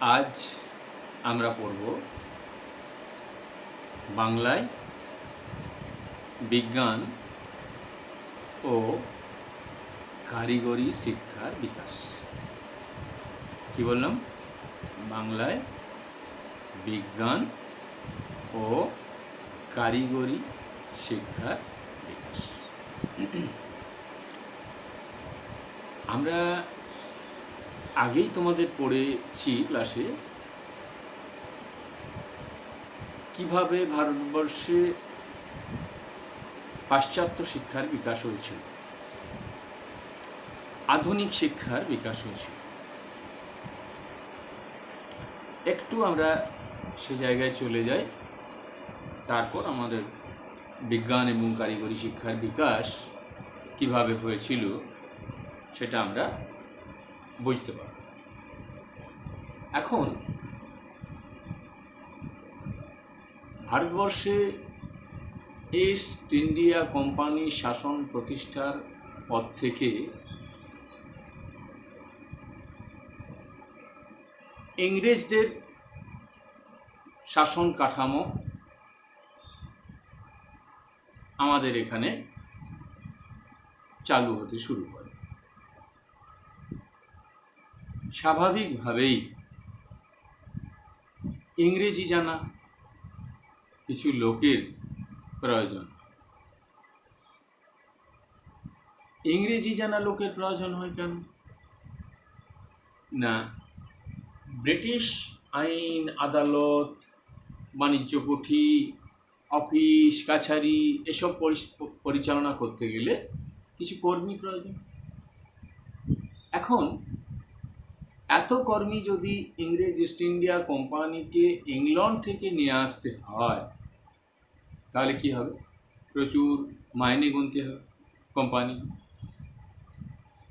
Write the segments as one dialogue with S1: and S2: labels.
S1: আজ আমরা পড়ব বাংলায় বিজ্ঞান ও কারিগরি শিক্ষার বিকাশ। কি বললাম? বাংলায় বিজ্ঞান ও কারিগরি শিক্ষার বিকাশ। আমরা আগেই তোমাদের পড়েছি ক্লাসে কিভাবে ভারতবর্ষে পাশ্চাত্য শিক্ষার বিকাশ হয়েছিল, আধুনিক শিক্ষার বিকাশ হয়েছিল। একটু আমরা সে জায়গায় চলে যাই, তারপর আমাদের বিজ্ঞান এবং কারিগরি শিক্ষার বিকাশ কিভাবে হয়েছিল সেটা আমরা বুঝতে পারব। এখন ভারতবর্ষে ইস্ট ইন্ডিয়া কোম্পানি শাসন প্রতিষ্ঠার পর থেকে ইংরেজদের শাসন কাঠামো আমাদের এখানে চালু হতে শুরু করে। স্বাভাবিকভাবেই ইংরেজি জানা কিছু লোকের প্রয়োজন। ইংরেজি জানা লোকের প্রয়োজন হয় কেন? না, ব্রিটিশ আইন আদালত, বাণিজ্য কুঠি, অফিস কাছারি এসব পরিচালনা করতে গেলে কিছু কর্মী প্রয়োজন। এখন এত কর্মী যদি ইংরেজ ইস্ট ইন্ডিয়া কোম্পানিকে ইংল্যান্ড থেকে নিয়ে আসতে হয়, তাহলে কি হবে? প্রচুর মাইনে গুনতে হবে কোম্পানি।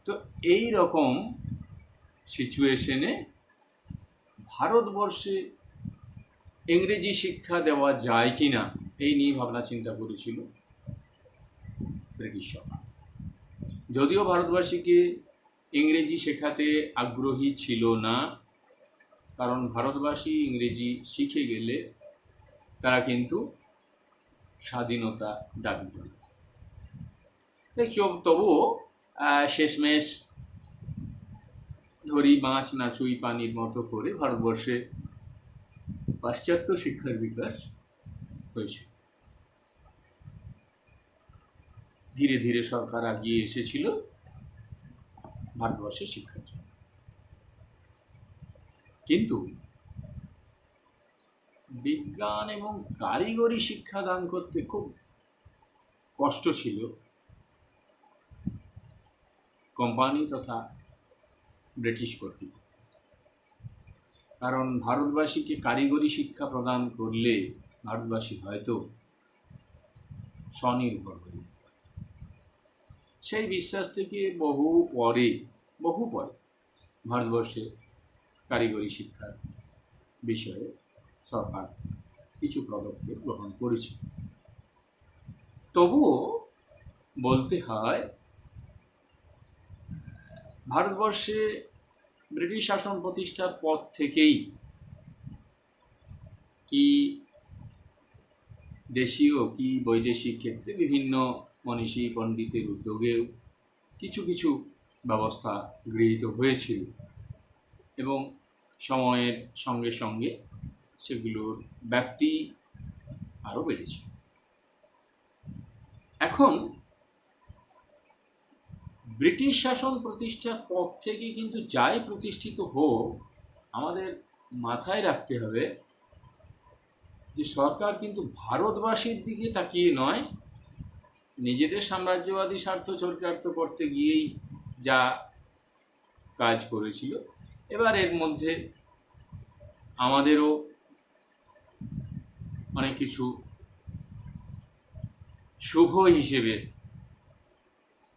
S1: তো এই রকম সিচুয়েশনে ভারতবর্ষে ইংরেজি শিক্ষা দেওয়া যায় কি না এই নিয়ে ভাবনা চিন্তা করেছিল ব্রিটিশ সরকার। যদিও ভারতবাসীকে ইংরেজি শেখাতে আগ্রহী ছিল না, কারণ ভারতবাসী ইংরেজি শিখে গেলে তারা কিন্তু স্বাধীনতা দাবি করে। তবুও শেষমেশ ধরি মাছ না চুই পানির মতো করে ভারতবর্ষে পাশ্চাত্য শিক্ষার বিকাশ হয়েছিল। ধীরে ধীরে সরকার এগিয়ে এসেছিল ভারতবর্ষের শিক্ষার জন্য। কিন্তু বিজ্ঞান এবং কারিগরি শিক্ষা দান করতে খুব কষ্ট ছিল কোম্পানি তথা ব্রিটিশ কর্তৃপক্ষ। কারণ ভারতবাসীকে কারিগরি শিক্ষা প্রদান করলে ভারতবাসী হয়তো স্বনির্ভর হয়ে যেতে পারে। সেই বিশ্বাস থেকে বহু পরে ভারতবর্ষে কারিগরি শিক্ষার বিষয়ে সরকার কিছু পদক্ষেপ গ্রহণ করেছে। তবুও বলতে হয় ভারতবর্ষে ব্রিটিশ শাসন প্রতিষ্ঠার পর থেকেই কি দেশীয় কি বৈদেশিক ক্ষেত্রে বিভিন্ন মনীষী পণ্ডিতের উদ্যোগেও কিছু কিছু ব্যবস্থা গৃহীত হয়েছিল এবং সময়ের সঙ্গে সঙ্গে সেগুলোর ব্যাপ্তি আরও বেড়েছে। এখন ব্রিটিশ শাসন প্রতিষ্ঠার পর থেকে কিন্তু যাই প্রতিষ্ঠিত হোক, আমাদের মাথায় রাখতে হবে যে সরকার কিন্তু ভারতবাসীর দিকে তাকিয়ে নয়, নিজেদের সাম্রাজ্যবাদী স্বার্থ চরিতার্থ করতে গিয়েই যা কাজ করেছিল, এবার এর মধ্যে আমাদেরও অনেক কিছু শুভ হিসেবে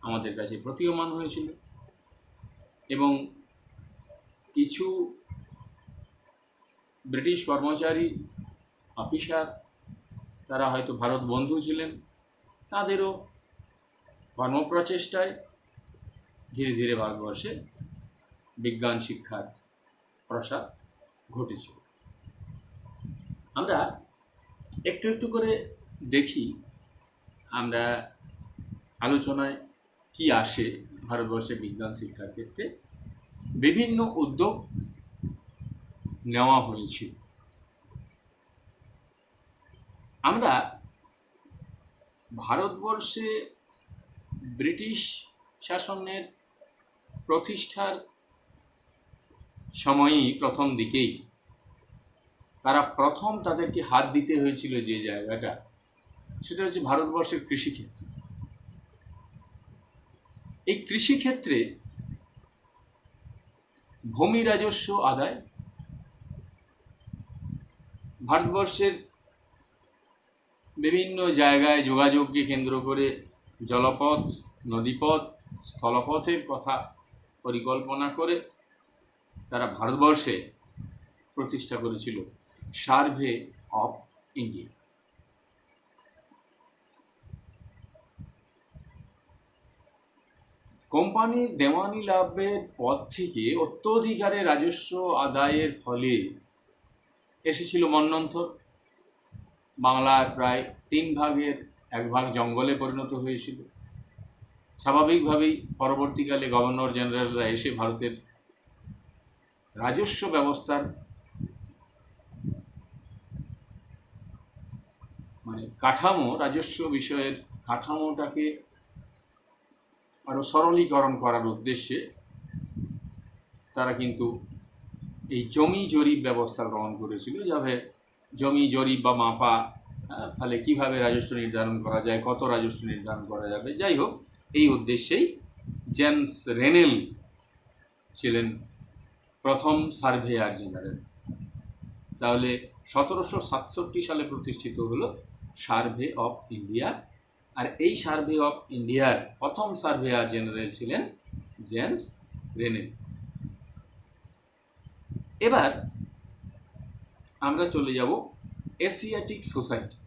S1: আমাদের কাছে প্রতীয়মান হয়েছিল এবং কিছু ব্রিটিশ কর্মচারী অফিসার তারা হয়তো ভারত বন্ধু ছিলেন, তাদেরও কর্মপ্রচেষ্টায় ধীরে ধীরে ভারতবর্ষে বিজ্ঞান শিক্ষার প্রসার ঘটেছিল। আমরা একটু একটু করে দেখি আমরা আলোচনায় কি আসে ভারতবর্ষে বিজ্ঞান শিক্ষার ক্ষেত্রে বিভিন্ন উদ্যোগ নেওয়া হয়েছিল। আমরা ভারতবর্ষে ব্রিটিশ শাসনের প্রতিষ্ঠার সময়ই প্রথম দিকেই তারা প্রথম তাদেরকে হাত দিতে হয়েছিল যে জায়গাটা, সেটা হচ্ছে ভারতবর্ষের কৃষিক্ষেত্র। এই কৃষিক্ষেত্রে ভূমি রাজস্ব আদায়, ভারতবর্ষের বিভিন্ন জায়গায় যোগাযোগকে কেন্দ্র করে জলপথ, নদীপথ, স্থলপথের কথা পরিকল্পনা করে তারা ভারতবর্ষে প্রতিষ্ঠা করেছিল সার্ভে অফ ইন্ডিয়া। কোম্পানির দেওয়ানি লাভের পর থেকে অত্যধিকারে রাজস্ব আদায়ের ফলে এসেছিল মন্বন্তর। বাংলার প্রায় 3 ভাগের 1 ভাগ জঙ্গলে পরিণত হয়েছিল। স্বাভাবিকভাবেই পরবর্তীকালে গভর্নর জেনারেলরা এসে ভারতের রাজস্ব ব্যবস্থার কাঠামো, রাজস্ব বিষয়ের কাঠামোটাকে আরও সরলীকরণ করার উদ্দেশ্যে তারা কিন্তু এই জমি জরিপ ব্যবস্থা গ্রহণ করেছিল। যাবে জমি জরিপ বা মাপা, ফলে কীভাবে রাজস্ব নির্ধারণ করা যায়, কত রাজস্ব নির্ধারণ করা যাবে। যাই হোক, এই উদ্দেশ্যেই জেমস রেনেল ছিলেন প্রথম সার্ভেয়ার জেনারেল। তাহলে 1767 সালে প্রতিষ্ঠিত হলো সার্ভে অফ ইন্ডিয়া। আর এই সার্ভে অফ ইন্ডিয়ার প্রথম সার্ভেয়ার জেনারেল ছিলেন জেমস রেনেল। এবার আমরা চলে যাব এশিয়াটিক সোসাইটি,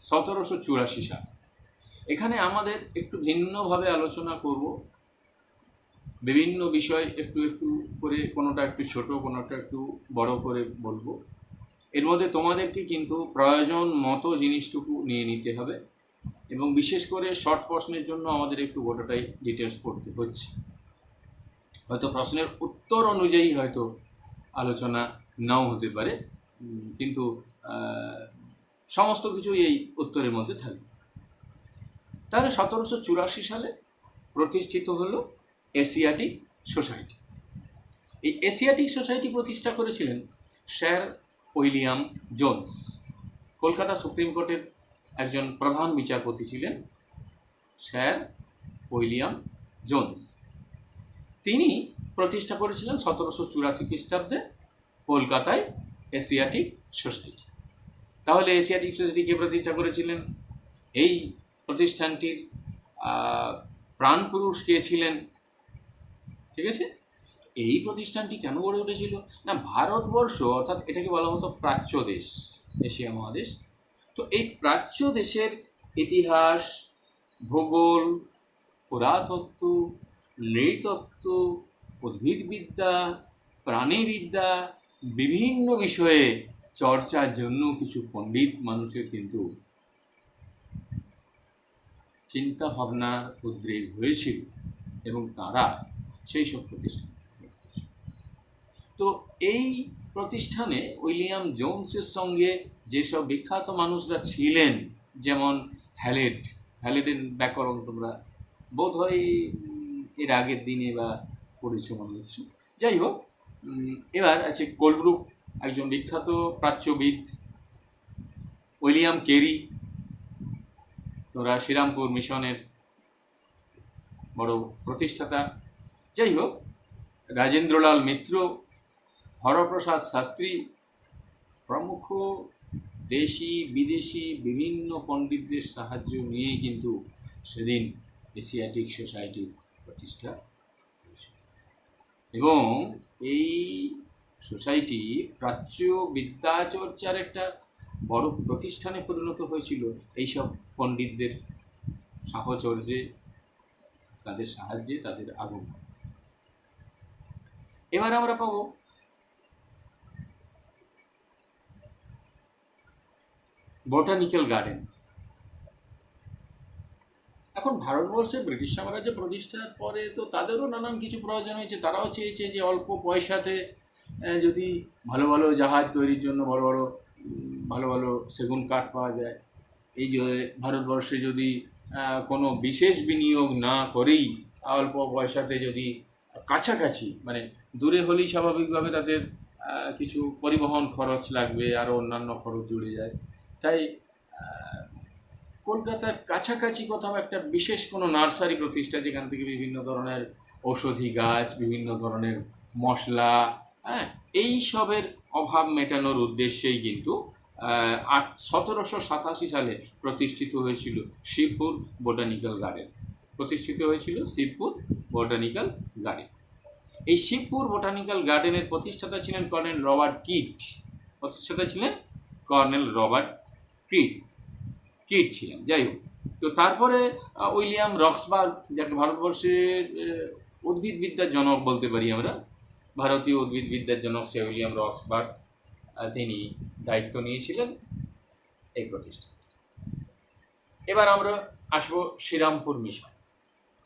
S1: 1784 সাল। এখানে আমাদের একটু ভিন্নভাবে আলোচনা করব, বিভিন্ন বিষয় একটু একটু করে, কোনোটা একটু ছোট, কোনোটা একটু বড় করে বলবো। এর মধ্যে তোমাদেরকে কিন্তু প্রয়োজন মতো জিনিসটুকু নিয়ে নিতে হবে, এবং বিশেষ করে শর্ট প্রশ্নের জন্য আমাদের একটু গোটাটাই ডিটেলস পড়তে হচ্ছে। হয়তো প্রশ্নের উত্তর অনুযায়ী হয়তো আলোচনা নাও হতে পারে, কিন্তু সমস্ত কিছুই এই উত্তরের মধ্যে থাকবে। তাহলে 1784 সালে প্রতিষ্ঠিত হলো এশিয়াটিক সোসাইটি। এই এশিয়াটিক সোসাইটি প্রতিষ্ঠা করেছিলেন sir William Jones. Kolkata supreme কোর্টের একজন প্রধান বিচারপতি ছিলেন স্যার উইলিয়াম জোন্স। তিনি প্রতিষ্ঠা করেছিলেন 1784 খ্রিস্টাব্দে কলকাতায় এশিয়াটিক সোসাইটি। তাহলে এশিয়াটিক সোসাইটি কে প্রতিষ্ঠা করেছিলেন? এই প্রতিষ্ঠানটির প্রাণপুরুষ কে ছিলেন? ঠিক আছে, এই প্রতিষ্ঠানটি কেন গড়ে উঠেছিল না, ভারতবর্ষ অর্থাৎ এটাকে বলা হতো প্রাচ্য দেশ, এশিয়া মহাদেশ। তো এই প্রাচ্য দেশের ইতিহাস, ভূগোল, পুরাতত্ত্ব, নৃতত্ত্ব, উদ্ভিদবিদ্যা, প্রাণীবিদ্যা, বিভিন্ন বিষয়ে চর্চার জন্য কিছু পণ্ডিত মানুষের কিন্তু চিন্তা ভাবনার উদ্রেক হয়েছিল, এবং তারা সেই সব প্রতিষ্ঠান। তো এই প্রতিষ্ঠানে উইলিয়াম জোন্সের সঙ্গে যেসব বিখ্যাত মানুষরা ছিলেন, যেমন হ্যালেডের ব্যাকরণ তোমরা বোধ হয় এর আগের দিনে বা পড়েছ মনে হচ্ছে। যাই হোক, এবার আছে কোলব্রুক, একজন বিখ্যাত প্রাচ্যবিদ, উইলিয়াম কেরি, তোরা শ্রীরামপুর মিশনের বড় প্রতিষ্ঠাতা। যাই হোক, রাজেন্দ্রলাল মিত্র, হরপ্রসাদ শাস্ত্রী প্রমুখ দেশি বিদেশি বিভিন্ন পণ্ডিতদের সাহায্য নিয়ে কিন্তু সেদিন এশিয়াটিক সোসাইটির প্রতিষ্ঠা হয়েছিল, এবং এই সোসাইটি প্রাচ্য বিদ্যাচর্চার একটা বড় প্রতিষ্ঠানে পরিণত হয়েছিল এইসব পণ্ডিতদের সাহচর্যে, তাদের সাহায্যে, তাদের আগমন। এবার আমরা পাবো বোটানিক্যাল গার্ডেন। এখন ভারতবর্ষে ব্রিটিশ সাম্রাজ্য প্রতিষ্ঠার পরে তো তাদেরও নানান কিছু প্রয়োজন হয়েছে। তারাও চেয়েছে যে অল্প পয়সাতে যদি ভালো ভালো জাহাজ তৈরির জন্য বড় বড় ভালো ভালো সেগুন কাঠ পাওয়া যায়, এই যে ভারতবর্ষে যদি কোনো বিশেষ বিনিয়োগ না করেই অল্প পয়সাতে যদি কাছাকাছি, মানে দূরে হলেই স্বাভাবিকভাবে তাদের কিছু পরিবহন খরচ লাগবে, আরও অন্যান্য খরচ জুড়ে যায়, তাই কলকাতার কাছাকাছি কোথাও একটা বিশেষ কোনো নার্সারি প্রতিষ্ঠা, যেখান থেকে বিভিন্ন ধরনের ঔষধি গাছ, বিভিন্ন ধরনের মশলা, হ্যাঁ, এই সবের অভাব মেটানোর উদ্দেশ্যেই কিন্তু 1787 সালে প্রতিষ্ঠিত হয়েছিল শিবপুর বোটানিক্যাল গার্ডেন। প্রতিষ্ঠিত হয়েছিল শিবপুর বোটানিক্যাল গার্ডেন। এই শিবপুর বোটানিক্যাল গার্ডেনের প্রতিষ্ঠাতা ছিলেন কর্নেল রবার্ট কিট। প্রতিষ্ঠাতা ছিলেন কর্নেল রবার্ট কিট ছিলেন। যাই হোক, তো তারপরে উইলিয়াম রক্সবার্গ, যাকে ভারতবর্ষের উদ্ভিদবিদ্যার জনক বলতে পারি আমরা, ভারতীয় উদ্ভিদবিদ্যার জনক সে উইলিয়াম রক্সবার্গ, তিনি দায়িত্ব নিয়েছিলেন এই প্রতিষ্ঠান। এবার আমরা আসবো শ্রীরামপুর মিশন।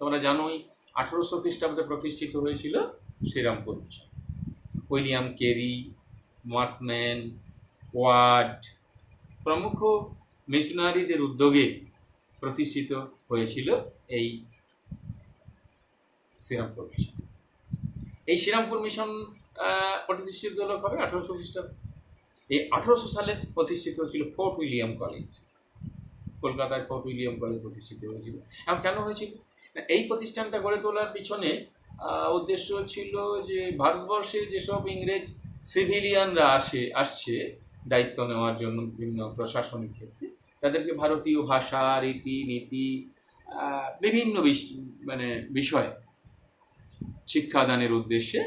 S1: তোমরা জানোই 1800 খ্রিস্টাব্দে প্রতিষ্ঠিত হয়েছিল Serampore mission. William Carey, Marshman, Ward প্রমুখ মিশনারিদের উদ্যোগে প্রতিষ্ঠিত হয়েছিল এই শ্রীরামপুর মিশন। এই শ্রীরামপুর মিশন প্রতিষ্ঠিত হলো কবে? 1800 খ্রিস্টাব্দে। এই 1800 সালে প্রতিষ্ঠিত হয়েছিল ফোর্ট উইলিয়াম কলেজ। কলকাতায় ফোর্ট উইলিয়াম কলেজ প্রতিষ্ঠিত হয়েছিল। এখন কেন হয়েছিল? এই প্রতিষ্ঠানটা গড়ে তোলার পিছনে উদ্দেশ্য ছিল যে ভারতবর্ষে যেসব ইংরেজ সিভিলিয়ানরা আসছে দায়িত্ব নেওয়ার জন্য বিভিন্ন প্রশাসনিক ক্ষেত্রে, তাদেরকে ভারতীয় ভাষা, রীতিনীতি, বিভিন্ন বিষয় শিক্ষাদানের উদ্দেশ্যে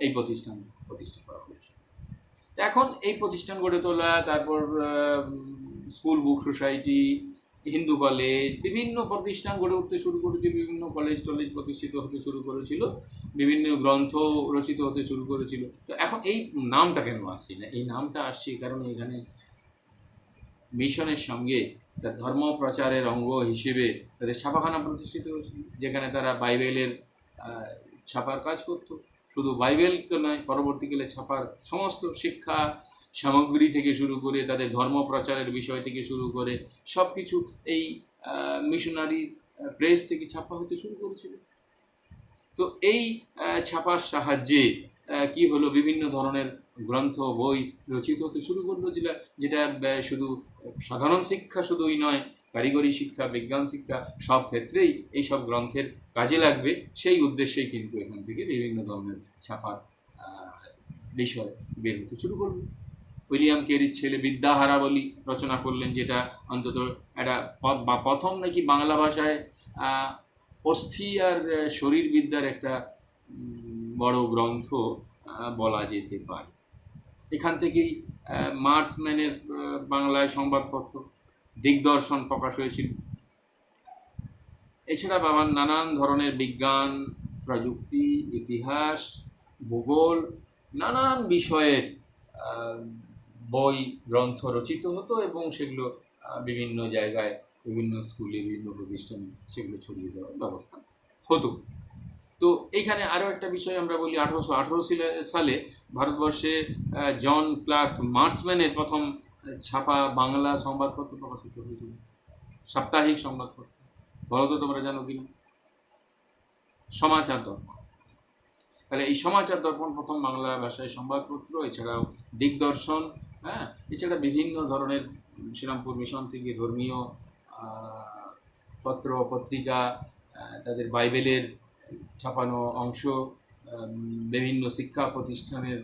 S1: এই প্রতিষ্ঠা করা হয়েছে। তো এখন এই প্রতিষ্ঠান গড়ে তোলা, তারপর school book society, Hindu college, বিভিন্ন প্রতিষ্ঠান গড়ে উঠতে শুরু করেছে, বিভিন্ন কলেজ টলেজ প্রতিষ্ঠিত হতে শুরু করেছিল, বিভিন্ন গ্রন্থ রচিত হতে শুরু করেছিল। তো এখন এই নামটা কেন আসছে না? এই নামটা আসছে কারণ এখানে মিশনের সঙ্গে তার ধর্ম প্রচারের অঙ্গ হিসেবে তাদের ছাপাখানা প্রতিষ্ঠিত হয়েছিল, যেখানে তারা বাইবেলের ছাপার কাজ করত। শুধু বাইবেলকে নয়, পরবর্তীকালে ছাপার সমস্ত শিক্ষা সামগ্রী থেকে শুরু করে তাদের ধর্ম প্রচারের বিষয় থেকে শুরু করে সব কিছু এই মিশনারি প্রেস থেকে ছাপা হতে শুরু করেছিল। তো এই ছাপার সাহায্যে কি হলো, বিভিন্ন ধরনের গ্রন্থ বই রচিত হতে শুরু করলো, যেটা শুধু সাধারণ শিক্ষা শুধুই নয়, কারিগরি শিক্ষা, বিজ্ঞান শিক্ষা, সব ক্ষেত্রেই এই সব গ্রন্থের কাজে লাগবে, সেই উদ্দেশ্যেই কিন্তু এখান থেকে বিভিন্ন ধরনের ছাপার বিষয় বের হতে শুরু করবে। উইলিয়াম কেরির ছেলে বিদ্যাহারাবলী রচনা করলেন, যেটা অন্তত একটা প্রথম নাকি বাংলা ভাষায় অস্থি আর শরীরবিদ্যার একটা বড় গ্রন্থ বলা যেতে পারে। এখান থেকেই মার্সম্যানের বাংলায় সংবাদপত্র দিগদর্শন প্রকাশ হয়েছিল। এছাড়া বাবার নানান ধরনের বিজ্ঞান, প্রযুক্তি, ইতিহাস, ভূগোল, নানান বিষয়ের বই গ্রন্থ রচিত হতো এবং সেগুলো বিভিন্ন জায়গায়, বিভিন্ন স্কুলে, বিভিন্ন প্রতিষ্ঠানে সেগুলো ছড়িয়ে দেওয়ার ব্যবস্থা হতো। তো এইখানে আরও একটা বিষয় আমরা বলি, 1818 সালে ভারতবর্ষে জন ক্লার্ক মার্সম্যানের প্রথম ছাপা বাংলা সংবাদপত্র প্রকাশিত হয়েছিল, সাপ্তাহিক সংবাদপত্র। বলো তো তোমরা জানো কিনা? সমাচার দর্পণ। তাহলে এই সমাচার দর্পণ প্রথম বাংলা ভাষায় সংবাদপত্র। এছাড়াও দিগদর্শন, হ্যাঁ, এছাড়া বিভিন্ন ধরনের শ্রীরামপুর মিশন থেকে ধর্মীয় পত্র পত্রিকা, তাদের বাইবেলের ছাপানো অংশ, বিভিন্ন শিক্ষা প্রতিষ্ঠানের,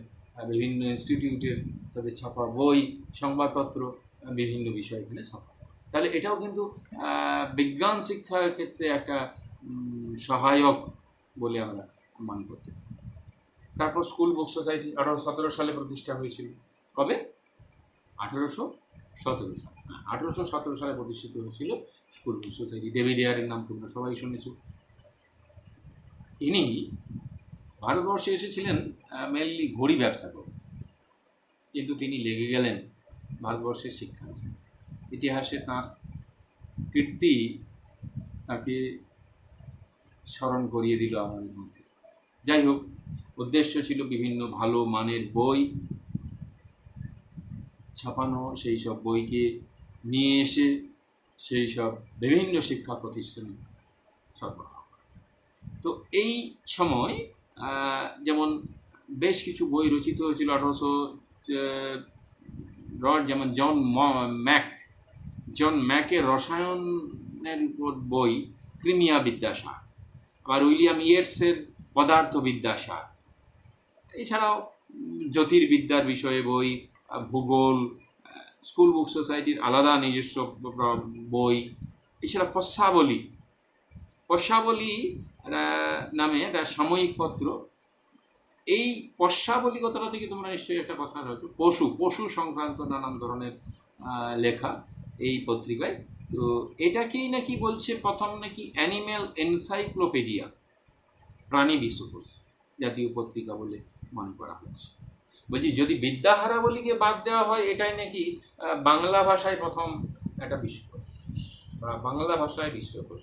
S1: বিভিন্ন ইনস্টিটিউটের তাদের ছাপা বই, সংবাদপত্র, বিভিন্ন বিষয় এখানে ছাপা। তাহলে এটাও কিন্তু বিজ্ঞান শিক্ষার ক্ষেত্রে একটা সহায়ক বলে আমরা মনে করতে পারি। তারপর স্কুল বুক সোসাইটি 1817 সালে প্রতিষ্ঠা হয়েছিল। কবে? 1817 সালে। 1817 সালে প্রতিষ্ঠিত হয়েছিল স্কুল বুক সোসাইটি। ডেভিড এয়ারের নাম তোমরা সবাই শুনেছ। ইনি ভারতবর্ষে এসেছিলেন মেনলি ঘড়ি ব্যবসা করতে, কিন্তু তিনি লেগে গেলেন ভারতবর্ষের শিক্ষা ব্যবস্থা। ইতিহাসে তাঁর কীর্তি তাকে স্মরণ করিয়ে দিল আমাদের মধ্যে। যাই হোক, উদ্দেশ্য ছিল বিভিন্ন ভালো মানের বই ছাপানো, সেই সব বইকে নিয়ে এসে সেই সব বিভিন্ন শিক্ষা প্রতিষ্ঠানে সরবরাহ। তো এই সময় যেমন বেশ কিছু বই রচিত হয়েছিল 1800 যেমন জন ম্যাকের রসায়নের উপর বই ক্রিমিয়া বিদ্যাসার, আবার উইলিয়াম ইয়েটসের পদার্থবিদ্যাসার, এছাড়াও জ্যোতির্বিদ্যার বিষয়ে বই, ভূগোল, স্কুল বুক সোসাইটির আলাদা নিজস্ব বই, এছাড়া পশ্যাবলী নামে একটা সাময়িক পত্র। এই পশ্যাবলী কথাটা থেকে তোমরা নিশ্চয়ই একটা কথা হয়তো, পশু সংক্রান্ত নানান ধরনের লেখা এই পত্রিকায়। তো এটাকেই নাকি বলছে প্রথম নাকি অ্যানিম্যাল এনসাইক্লোপিডিয়া, প্রাণী বিশ্বকোষ জাতীয় পত্রিকা বলে মনে করা হচ্ছে। বলছি, যদি বিদ্যাহারাবলীকে বাদ দেওয়া হয়, এটাই নাকি বাংলা ভাষায় প্রথম একটা বিশ্বকোষ বা বাংলা ভাষায় বিশ্বকোষ।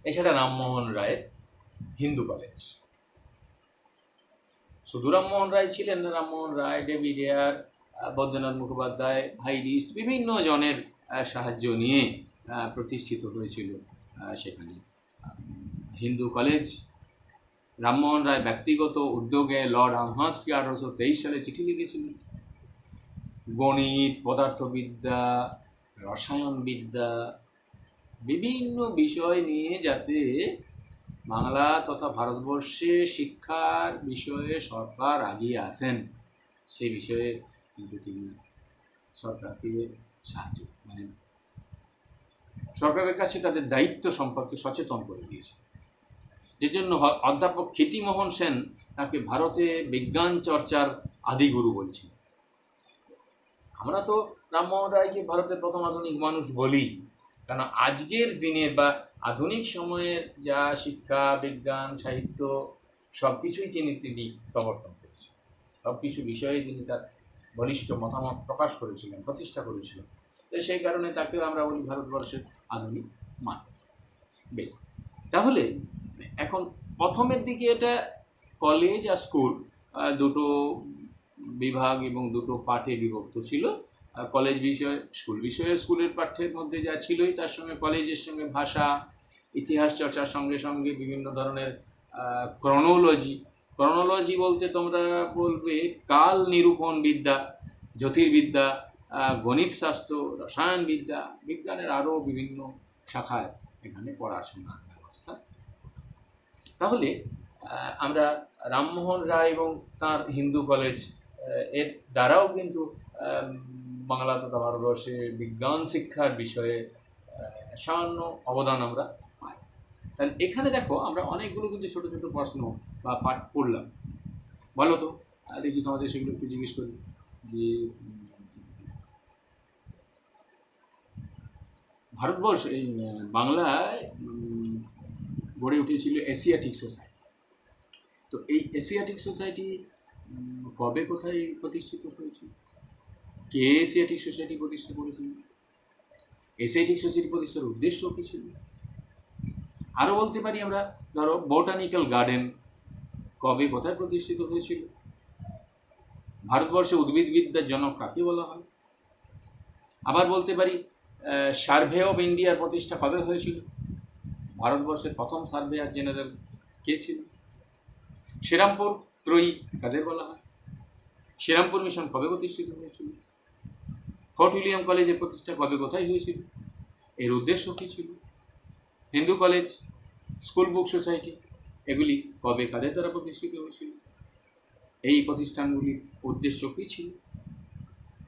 S1: এছাড়া রামমোহন রায়ের হিন্দু কলেজ, শুধু রামমোহন রায় ছিলেন না, রামমোহন রায়, ডেভিড এয়ার, বৈদ্যনাথ মুখোপাধ্যায়, ভাইরিস্ট, বিভিন্ন জনের সাহায্য নিয়ে প্রতিষ্ঠিত হয়েছিল সেখানে হিন্দু কলেজ। রামমোহন রায় ব্যক্তিগত উদ্যোগে লর্ড আমহার্স্টকে 1823 সালে চিঠি লিখেছিলেন গণিত, পদার্থবিদ্যা, রসায়নবিদ্যা, বিভিন্ন বিষয় নিয়ে যাতে বাংলা তথা ভারতবর্ষে শিক্ষার বিষয়ে সরকার এগিয়ে আসেন, সেই বিষয়ে কিন্তু তিনি সরকারকে সাহায্য সরকারের কাছে তাদের দায়িত্ব সম্পর্কে সচেতন করে দিয়েছেন। যে জন্য অধ্যাপক ক্ষিতিমোহন সেন তাকে ভারতে বিজ্ঞান চর্চার আদিগুরু বলছেন। আমরা তো রামমোহন রায়কে ভারতের প্রথম আধুনিক মানুষ বলি, কারণ আজকের দিনের বা আধুনিক সময়ের যা শিক্ষা, বিজ্ঞান, সাহিত্য সব কিছুই তিনি প্রবর্তন করেছেন। সব কিছু বিষয়ে তিনি তার বলিষ্ঠ মতামত প্রকাশ করেছিলেন, প্রতিষ্ঠা করেছিলেন। তো সেই কারণে তাকেও আমরা বলি ভারতবর্ষের আধুনিক মানুষ। বেশ, তাহলে এখন প্রথমের দিকে এটা কলেজ আর স্কুল দুটো বিভাগ এবং দুটো পাঠে বিভক্ত ছিল। কলেজ বিষয়, স্কুল বিষয়ে স্কুলের পাঠ্যের মধ্যে যা ছিলই, তার সঙ্গে কলেজের সঙ্গে ভাষা, ইতিহাস চর্চার সঙ্গে সঙ্গে বিভিন্ন ধরনের ক্রনোলজি বলতে তোমরা বলবে কাল নিরূপণ বিদ্যা, জ্যোতির্বিদ্যা, গণিত শাস্ত্র, রসায়নবিদ্যা, বিজ্ঞানের আরও বিভিন্ন শাখায় এখানে পড়াশোনার ব্যবস্থা। তাহলে আমরা রামমোহন রায় এবং তার হিন্দু কলেজ এর দ্বারাও কিন্তু বাংলা তথা ভারতবর্ষে বিজ্ঞান শিক্ষার বিষয়ে সামান্য অবদান আমরা পাই। তাহলে এখানে দেখো আমরা অনেকগুলো কিন্তু ছোটো ছোটো প্রশ্ন বা পাঠ পড়লাম। বলো তো, দেখি তোমাদের সেগুলো একটু জিজ্ঞেস করি যে ভারতবর্ষ এই বাংলায় গড়ে উঠেছিল এশিয়াটিক সোসাইটি। তো এই এশিয়াটিক সোসাইটি কবে কোথায় প্রতিষ্ঠিত হয়েছিল? কে এশিয়াটিক সোসাইটি প্রতিষ্ঠা করেছিল? এশিয়াটিক সোসাইটি প্রতিষ্ঠার উদ্দেশ্য কী ছিল? আরও বলতে পারি আমরা, ধরো বোটানিক্যাল গার্ডেন কবে কোথায় প্রতিষ্ঠিত হয়েছিল? ভারতবর্ষে উদ্ভিদবিদ্যার জনক কাকে বলা হয়? আবার বলতে পারি সার্ভে অফ ইন্ডিয়ার প্রতিষ্ঠা কবে হয়েছিল? ভারতবর্ষের প্রথম সার্ভেয়ার জেনারেল কে ছিল? শ্রীরামপুর ত্রয়ী কাদের বলা হয়? শ্রীরামপুর মিশন কবে প্রতিষ্ঠিত হয়েছিল? ফোর্ট উইলিয়াম কলেজের প্রতিষ্ঠা কবে কোথায় হয়েছিল? এর উদ্দেশ্য কী ছিল? Hindu college, school book society এগুলি কবে কাদের দ্বারা প্রতিষ্ঠিত হয়েছিল? এই প্রতিষ্ঠানগুলির উদ্দেশ্য কী ছিল?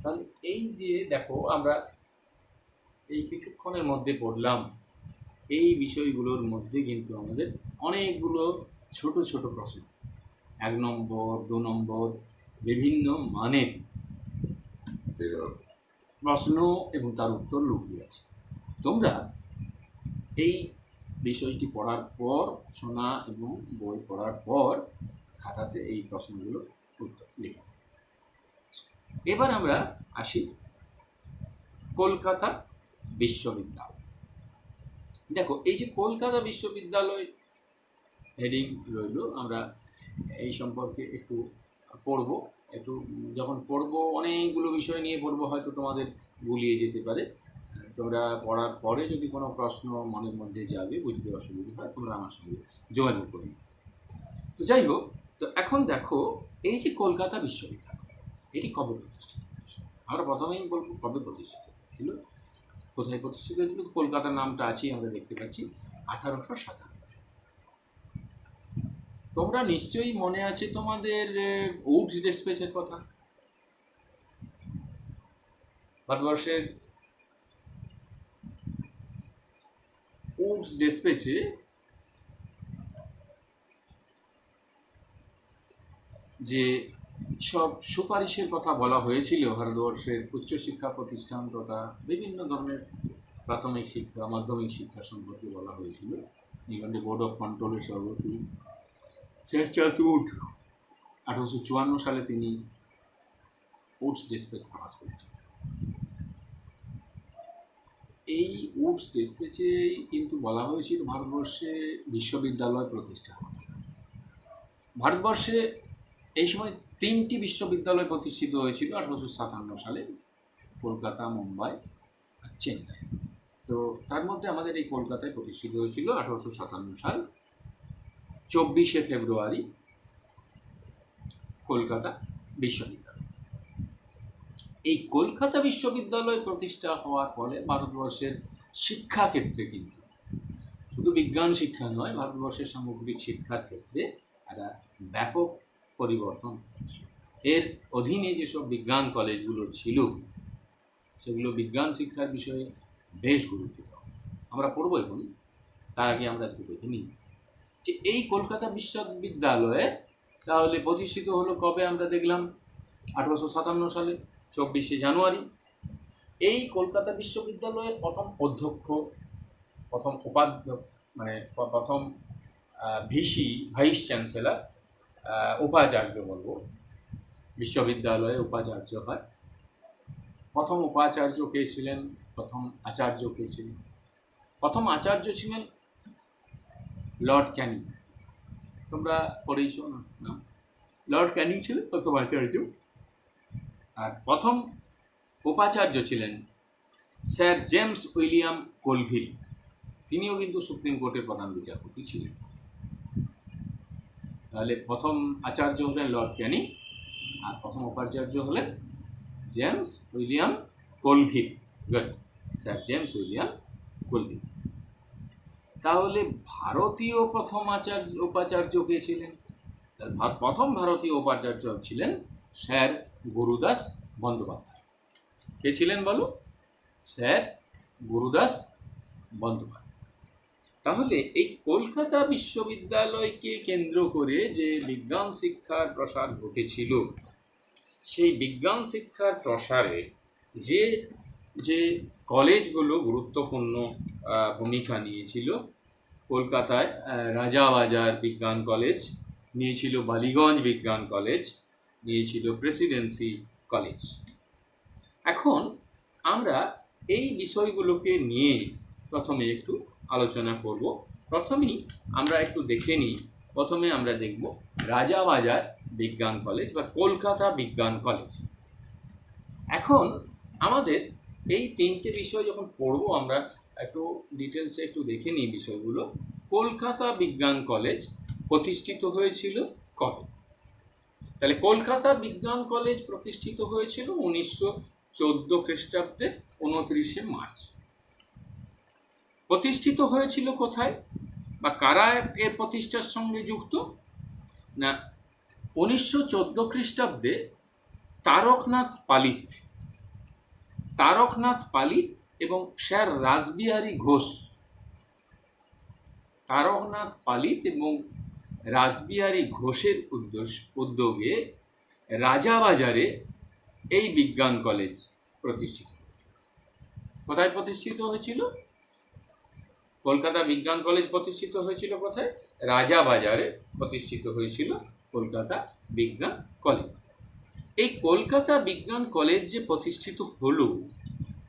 S1: তাহলে এই যে দেখো, আমরা এই কিছুক্ষণের মধ্যে পড়লাম, এই বিষয়গুলোর মধ্যে কিন্তু আমাদের অনেকগুলো ছোট ছোট প্রশ্ন, 1 নম্বর 2 নম্বর বিভিন্ন মানের প্রশ্ন এবং তার উত্তর লুকিয়ে আছে। তোমরা এই বিষয়টি পড়ার পর, শোনা এবং বই পড়ার পর খাতাতে এই প্রশ্নগুলো উত্তর লিখো। এবার আমরা আসি কলকাতা বিশ্ববিদ্যালয়। দেখো, এই যে কলকাতা বিশ্ববিদ্যালয় হেডিং রইল, আমরা এই সম্পর্কে একটু পড়ব। একটু যখন পড়ব, অনেকগুলো বিষয় নিয়ে পড়ব, হয়তো তোমাদের গুলিয়ে যেতে পারে। তোমরা পড়ার পরে যদি কোনো প্রশ্ন মনের মধ্যে যাবে, বুঝতে অসুবিধা হয়, তোমরা আমার সঙ্গে যোগাযোগ করবে। তো যাই হোক, তো এখন দেখো, এই যে কলকাতা বিশ্ববিদ্যালয়, এটি কবে প্রতিষ্ঠিত হয়েছিল? আমরা প্রথমেই বলবো কবে প্রতিষ্ঠিত হয়েছিল। কোথায় প্রতিষ্ঠিত হয়েছিল? কলকাতার নামটা আছেই, আমরা দেখতে পাচ্ছি 1857। তোমরা নিশ্চয়ই মনে আছে তোমাদের উডস ডেসপেচের কথা। ভারতবর্ষের উডস ডেসপেচে যে সব সুপারিশের কথা বলা হয়েছিল ভারতবর্ষের উচ্চশিক্ষা প্রতিষ্ঠান তথা বিভিন্ন ধরনের প্রাথমিক শিক্ষা, মাধ্যমিক শিক্ষা সম্পর্কে বলা হয়েছিল। এখানে বোর্ড অফ কন্ট্রোলের সভাপতি স্যার চার্লস উড 1854 সালে তিনি উডস ডেসপেচ পাস করেছেন। এই উডস ডেসপেচেই কিন্তু বলা হয়েছিল ভারতবর্ষে বিশ্ববিদ্যালয় প্রতিষ্ঠা হবে। ভারতবর্ষে এই সময় 3টি বিশ্ববিদ্যালয় প্রতিষ্ঠিত হয়েছিল 1857 সালে, কলকাতা, মুম্বাই আর চেন্নাই। তো তার মধ্যে আমাদের এই কলকাতায় প্রতিষ্ঠিত হয়েছিল 1857 সাল 24শে ফেব্রুয়ারি কলকাতা বিশ্ববিদ্যালয়। এই কলকাতা বিশ্ববিদ্যালয় প্রতিষ্ঠা হওয়ার ফলে ভারতবর্ষের শিক্ষাক্ষেত্রে কিন্তু শুধু বিজ্ঞান শিক্ষা নয়, ভারতবর্ষের সামগ্রিক শিক্ষার ক্ষেত্রে একটা ব্যাপক পরিবর্তন হয়েছে। এর অধীনে যেসব বিজ্ঞান কলেজগুলো ছিল, সেগুলো বিজ্ঞান শিক্ষার বিষয়ে বেশ গুরুত্ব দেওয়া। আমরা পড়বো এখন, তার আগে আমরা একটু দেখে নিই যে এই কলকাতা বিশ্ববিদ্যালয়ে তাহলে প্রতিষ্ঠিত হলো কবে। আমরা দেখলাম 1857 সালে 24শে জানুয়ারি। এই কলকাতা বিশ্ববিদ্যালয়ের প্রথম অধ্যক্ষ, প্রথম উপাধ্যক্ষ, মানে প্রথম ভিসি, ভাইস চ্যান্সেলর, উপাচার্য বলবো, বিশ্ববিদ্যালয়ে উপাচার্য হয়। প্রথম উপাচার্য কে ছিলেন? প্রথম আচার্য কে ছিলেন? প্রথম আচার্য ছিলেন লর্ড ক্যানিং। তোমরা পড়েছ না? লর্ড ক্যানিং ছিলেন প্রথম আচার্য। আর প্রথম উপাচার্য ছিলেন স্যার জেমস উইলিয়াম কোলভিল। তিনিও কিন্তু সুপ্রিম কোর্টের প্রধান বিচারপতি ছিলেন। তাহলে প্রথম আচার্য হলেন লর্ড ক্যানিং, আর প্রথম উপাচার্য হলেন James William Colvile. Good, sir James William Colvile. তাহলে ভারতীয় প্রথম উপাচার্য কে ছিলেন? প্রথম ভারতীয় উপাচার্য ছিলেন স্যার গুরুদাস বন্দ্যোপাধ্যায়। কে ছিলেন বলো? স্যার গুরুদাস বন্দ্যোপাধ্যায়। তাহলে এই কলকাতা বিশ্ববিদ্যালয়কে কেন্দ্র করে যে বিজ্ঞান শিক্ষার প্রসার ঘটেছিল, সেই বিজ্ঞান শিক্ষার প্রসারে যে যে কলেজগুলো গুরুত্বপূর্ণ ভূমিকা নিয়েছিল, কলকাতায় রাজাবাজার বিজ্ঞান কলেজ নিয়েছিল, বালিগঞ্জ বিজ্ঞান কলেজ নিয়েছিল, প্রেসিডেন্সি কলেজ। এখন আমরা এই বিষয়গুলোকে নিয়ে প্রথমে একটু আলোচনা করব। প্রথমেই আমরা একটু দেখে নিই। প্রথমে আমরা দেখব রাজাবাজার বিজ্ঞান কলেজ বা কলকাতা বিজ্ঞান কলেজ। এখন আমাদের এই 3টে বিষয় যখন পড়ব, আমরা একটু ডিটেলসে একটু দেখে নিই বিষয়গুলো। কলকাতা বিজ্ঞান কলেজ প্রতিষ্ঠিত হয়েছিল কবে? তাহলে কলকাতা বিজ্ঞান কলেজ প্রতিষ্ঠিত হয়েছিল 1914 খ্রিস্টাব্দে 29শে মার্চ। প্রতিষ্ঠিত হয়েছিল কোথায় বা কারা এর প্রতিষ্ঠার সঙ্গে যুক্ত? না, 1914 খ্রিস্টাব্দে তারকনাথ পালিত এবং স্যার রাসবিহারী ঘোষ, তারকনাথ পালিত এবং রাসবিহারী ঘোষের উদ্যোগে রাজাবাজারে এই বিজ্ঞান কলেজ প্রতিষ্ঠিত হয়েছিল। কোথায় প্রতিষ্ঠিত হয়েছিল? কলকাতা বিজ্ঞান কলেজ প্রতিষ্ঠিত হয়েছিল কোথায়? রাজাবাজারে প্রতিষ্ঠিত হয়েছিল কলকাতা বিজ্ঞান কলেজ। এই কলকাতা বিজ্ঞান কলেজ যে প্রতিষ্ঠিত হলো,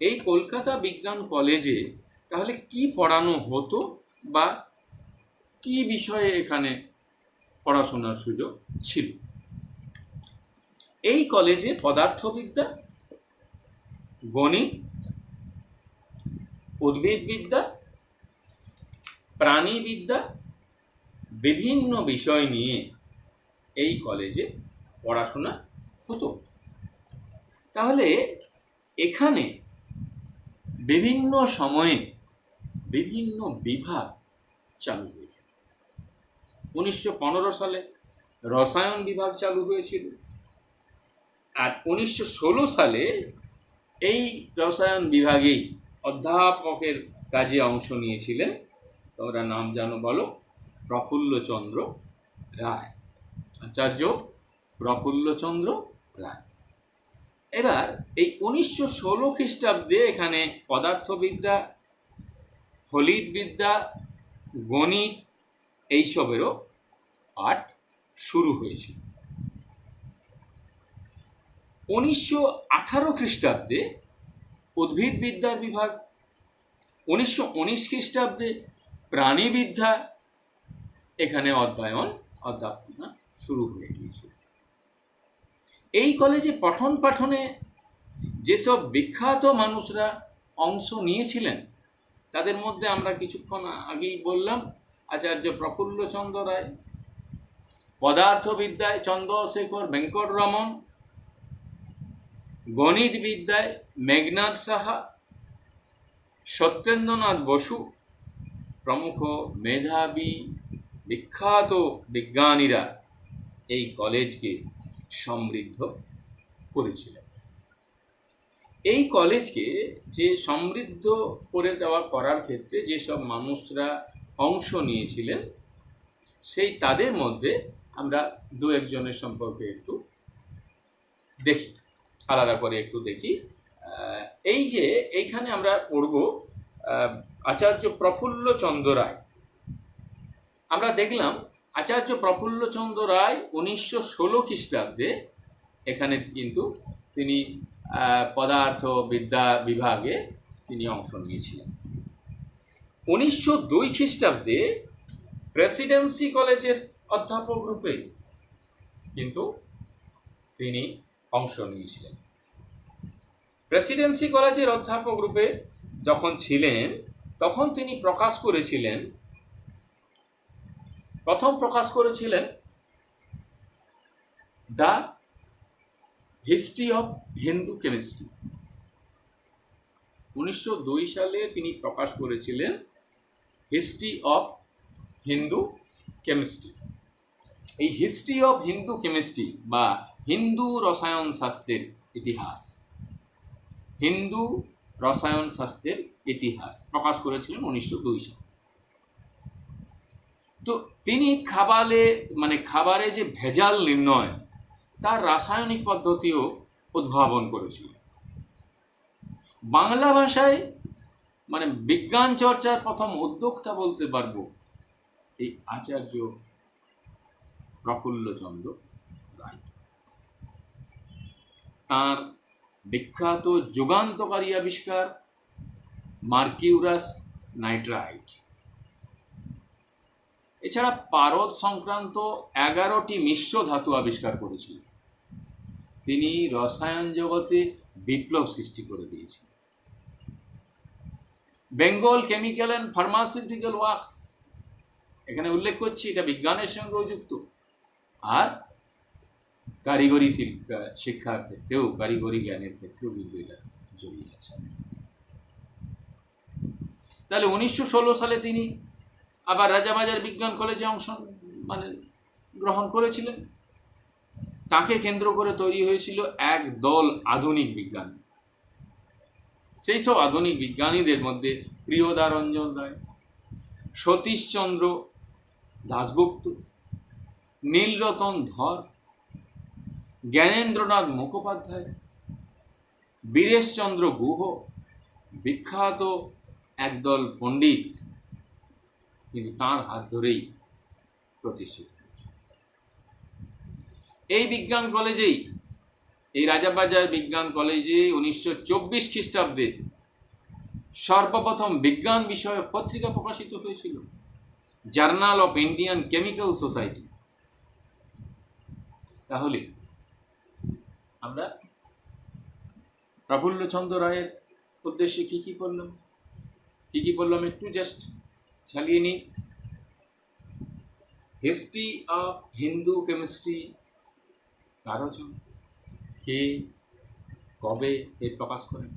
S1: এই কলকাতা বিজ্ঞান কলেজে তাহলে কি পড়ানো হতো বা কি বিষয়ে এখানে পড়াশোনার সুযোগ ছিল? এই কলেজে পদার্থবিদ্যা, গণিত, উদ্ভিদবিদ্যা, প্রাণীবিদ্যা, বিভিন্ন বিষয় নিয়ে এই কলেজে পড়াশোনা হতো। তাহলে এখানে বিভিন্ন সময়ে বিভিন্ন বিভাগ চালু হয়েছিল। 1915 সালে রসায়ন বিভাগ চালু হয়েছিল, আর 1916 সালে এই রসায়ন বিভাগেই অধ্যাপকের কাজে অংশ নিয়েছিলেন, তোমরা নাম জানো বলো, প্রফুল্লচন্দ্র রায়, আচার্য প্রফুল্লচন্দ্র রায়। এবার এই 1916 খ্রিস্টাব্দে এখানে পদার্থবিদ্যা, ফলিতবিদ্যা, গণিত এইসবেরও পাঠ শুরু হয়েছিল। 1918 খ্রিস্টাব্দে উদ্ভিদবিদ্যার বিভাগ, 1919 খ্রিস্টাব্দে প্রাণীবিদ্যা এখানে অধ্যাপনা শুরু হয়ে গিয়েছিল। এই কলেজে পঠন পাঠনে যেসব বিখ্যাত মানুষরা অংশ নিয়েছিলেন তাদের মধ্যে আমরা কিছুক্ষণ আগেই বললাম আচার্য প্রফুল্লচন্দ্র রায়, পদার্থবিদ্যায় চন্দ্রশেখর ভেঙ্কটরমন, গণিতবিদ্যায় মেঘনাদ সাহা, সত্যেন্দ্রনাথ বসু প্রমুখ মেধাবী বিখ্যাত বিজ্ঞানীরা এই কলেজকে সমৃদ্ধ করেছিলেন। এই কলেজকে যে সমৃদ্ধ করে দেওয়া করার ক্ষেত্রে যেসব মানুষরা অংশ নিয়েছিলেন সেই তাদের মধ্যে আমরা দু একজনের সম্পর্কে একটু দেখি, আলাদা করে একটু দেখি। এই যে এইখানে আমরা পড়ব আচার্য প্রফুল্লচন্দ্র রায়। আমরা দেখলাম আচার্য প্রফুল্লচন্দ্র রায় 1916 খ্রিস্টাব্দে এখানে কিন্তু তিনি পদার্থবিদ্যা বিভাগে তিনি অংশ নিয়েছিলেন। 1902 খ্রিস্টাব্দে প্রেসিডেন্সি কলেজের অধ্যাপক রূপে কিন্তু তিনি অংশ নিয়েছিলেন। প্রেসিডেন্সি কলেজের অধ্যাপক রূপে যখন ছিলেন তখন তিনি প্রথম প্রকাশ করেছিলেন the history of Hindu chemistry. 1902 সালে তিনি প্রকাশ করেছিলেন হিস্ট্রি অফ হিন্দু কেমিস্ট্রি। এই হিস্ট্রি অফ হিন্দু কেমিস্ট্রি বা হিন্দু রসায়ন শাস্ত্রের ইতিহাস, হিন্দু রসায়ন শাস্ত্রের ইতিহাস প্রকাশ করেছিলেন 1902 সালে। তো তিনি খাবারে যে ভেজাল নির্ণয় তার রাসায়নিক পদ্ধতিও উদ্ভাবন করেছিলেন। বাংলা ভাষায় বিজ্ঞান চর্চার প্রথম উদ্যোক্তা বলতে পারবো এই আচার্য প্রফুল্লচন্দ্র রায়। তাঁর বিখ্যাত যুগান্তকারী আবিষ্কার মার্কিউরাস নাইট্রাইট, এছাড়া পারদ সংক্রান্ত 11টি মিশ্র ধাতু আবিষ্কার করেছিলেন। তিনি রসায়ন জগতে বিপ্লব সৃষ্টি করে দিয়েছেন। Bengal chemical and pharmaceutical works, এখানে উল্লেখ করছি এটা বিজ্ঞানের সঙ্গেও যুক্ত, আর কারিগরি শিক্ষার ক্ষেত্রেও, কারিগরি জ্ঞানের ক্ষেত্রেও কিন্তু এটা জড়িয়ে আছে। তাহলে 1916 সালে তিনি আবার রাজাবাজার বিজ্ঞান কলেজে গ্রহণ করেছিলেন। তাকে কেন্দ্র করে তৈরি হয়েছিল এক দল আধুনিক বিজ্ঞানী। সেই সব আধুনিক বিজ্ঞানীদের মধ্যে প্রিয়দারঞ্জন রায়, সতীশচন্দ্র দাশগুপ্ত, নীলরতন ধর, জ্ঞানেন্দ্রনাথ মুখোপাধ্যায়, বীরেশচন্দ্র গুহ, বিখ্যাত একদল পণ্ডিত কিন্তু তাঁর হাত ধরেই প্রতিষ্ঠিত হয়েছে। এই বিজ্ঞান কলেজেই এই রাজাবাজার বিজ্ঞান কলেজে 1924 খ্রিস্টাব্দে সর্বপ্রথম বিজ্ঞান বিষয়ক পত্রিকা প্রকাশিত হয়েছিল, journal of Indian chemical society. তাহলে আমরা প্রফুল্লচন্দ্র রায়ের উদ্দেশ্যে কী কী বললাম একটু জাস্ট চালিয়ে নিই। হিস্ট্রি অফ হিন্দু কেমিস্ট্রি কার রচনা, কে, কবে এর প্রকাশ করেন,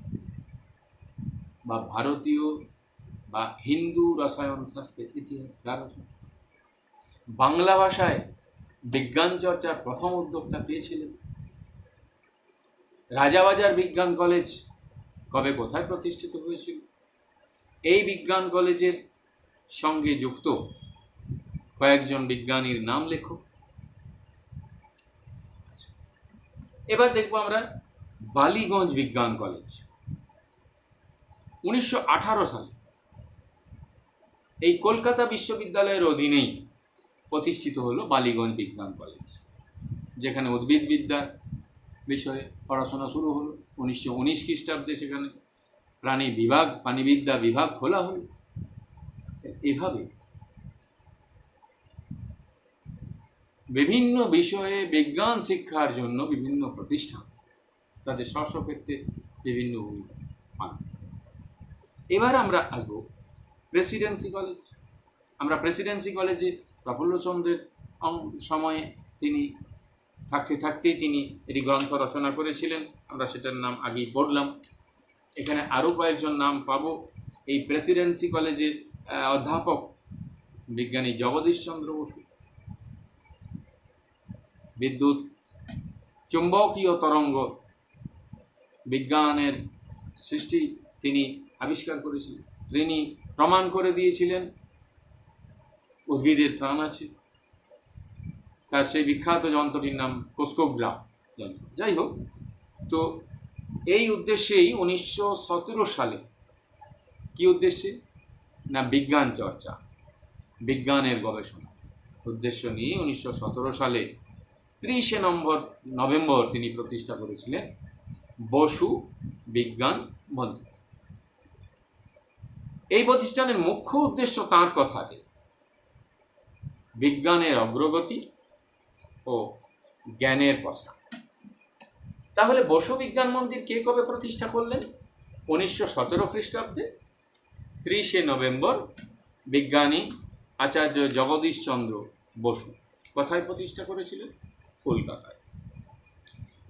S1: বা ভারতীয় বা হিন্দু রসায়ন শাস্ত্রের ইতিহাস কার রচনা। বাংলা ভাষায় বিজ্ঞান চর্চার প্রথম উদ্যোক্তা পেয়েছিলেন। রাজাবাজার বিজ্ঞান কলেজ কবে কোথায় প্রতিষ্ঠিত হয়েছিল, এই বিজ্ঞান কলেজের সঙ্গে যুক্ত কয়েকজন বিজ্ঞানীর নাম লেখো। এবার দেখবো আমরা বালিগঞ্জ বিজ্ঞান কলেজ। 1918 সালে এই কলকাতা বিশ্ববিদ্যালয়ের অধীনেই প্রতিষ্ঠিত হলো বালিগঞ্জ বিজ্ঞান কলেজ, যেখানে উদ্ভিদবিদ্যার বিষয়ে পড়াশোনা শুরু হলো। 1919 খ্রিস্টাব্দে সেখানে প্রাণীবিদ্যা বিভাগ খোলা হলো। এভাবে বিভিন্ন বিষয়ে বিজ্ঞান শিক্ষার জন্য বিভিন্ন প্রতিষ্ঠান তাদের স্ব ক্ষেত্রে বিভিন্ন ভূমিকা পান। এবার আমরা আসবো প্রেসিডেন্সি কলেজ। আমরা প্রেসিডেন্সি কলেজে প্রফুল্লচন্দ্রের সময়ে তিনি থাকতেই তিনি এটি গ্রন্থ রচনা করেছিলেন, আমরা সেটার নাম আগেই পড়লাম। এখানে আরও কয়েকজন নাম পাবো। এই প্রেসিডেন্সি কলেজের অধ্যাপক বিজ্ঞানী জগদীশচন্দ্র বসু, বিদ্যুৎ চুম্বকীয় তরঙ্গ বিজ্ঞানের সৃষ্টি তিনি আবিষ্কার করেছিলেন। তিনি প্রমাণ করে দিয়েছিলেন উদ্ভিদের প্রাণ আছে। তার সেই বিখ্যাত যন্ত্রটির নাম কোস্কোগ্রাফ যন্ত্র। যাই হোক, তো এই উদ্দেশ্যেই 1917 সালে, কি উদ্দেশ্যে না বিজ্ঞান চর্চা, বিজ্ঞানের গবেষণা উদ্দেশ্য নিয়ে 1917 সালে 30 নভেম্বর তিনি প্রতিষ্ঠা করেছিলেন বসু বিজ্ঞান মন্দির। এই প্রতিষ্ঠানের মুখ্য উদ্দেশ্য তাঁর কথাতে বিজ্ঞানের অগ্রগতি ও জ্ঞানের প্রসার। তাহলে বসু বিজ্ঞান মন্দির কে কবে প্রতিষ্ঠা করলেন? 1917 খ্রিস্টাব্দে 30 নভেম্বর বিজ্ঞানী আচার্য জগদীশচন্দ্র বসু কোথায় প্রতিষ্ঠা করেছিলেন? কলকাতায়।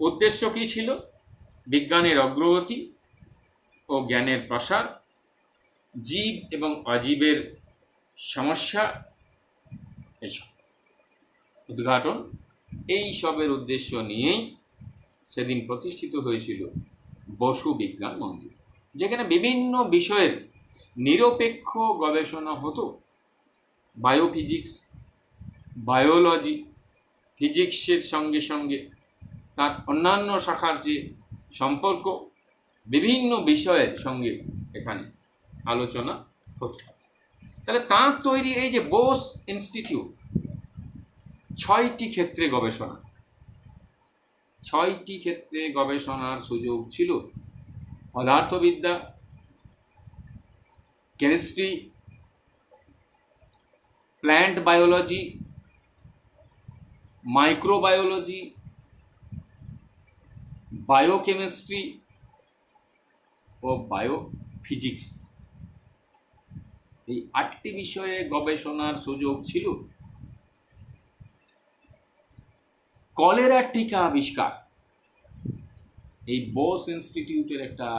S1: উদ্দেশ্য কী ছিল? বিজ্ঞানের অগ্রগতি ও জ্ঞানের প্রসার, জীব এবং অজীবের সমস্যা এসব উদ্ঘাটন, এই সবের উদ্দেশ্য নিয়েই সেদিন প্রতিষ্ঠিত হয়েছিল বসু বিজ্ঞান মন্দির, যেখানে বিভিন্ন বিষয়ের নিরপেক্ষ গবেষণা হতো। বায়োফিজিক্স, বায়োলজি, ফিজিক্সের সঙ্গে সঙ্গে তার অন্যান্য শাখার যে সম্পর্ক, বিভিন্ন বিষয়ের সঙ্গে এখানে আলোচনা হতো। তাহলে তাঁর তৈরি এই যে বোস ইনস্টিটিউট, 6টি ক্ষেত্রে গবেষণার সুযোগ ছিল। পদার্থবিদ্যা, chemistry, plant biology, microbiology, biochemistry ও বায়োফিজিক্স, এই 8টি বিষয়ে গবেষণার সুযোগ ছিল। কলেরার টিকা আবিষ্কার এই বোস ইনস্টিটিউটের একটা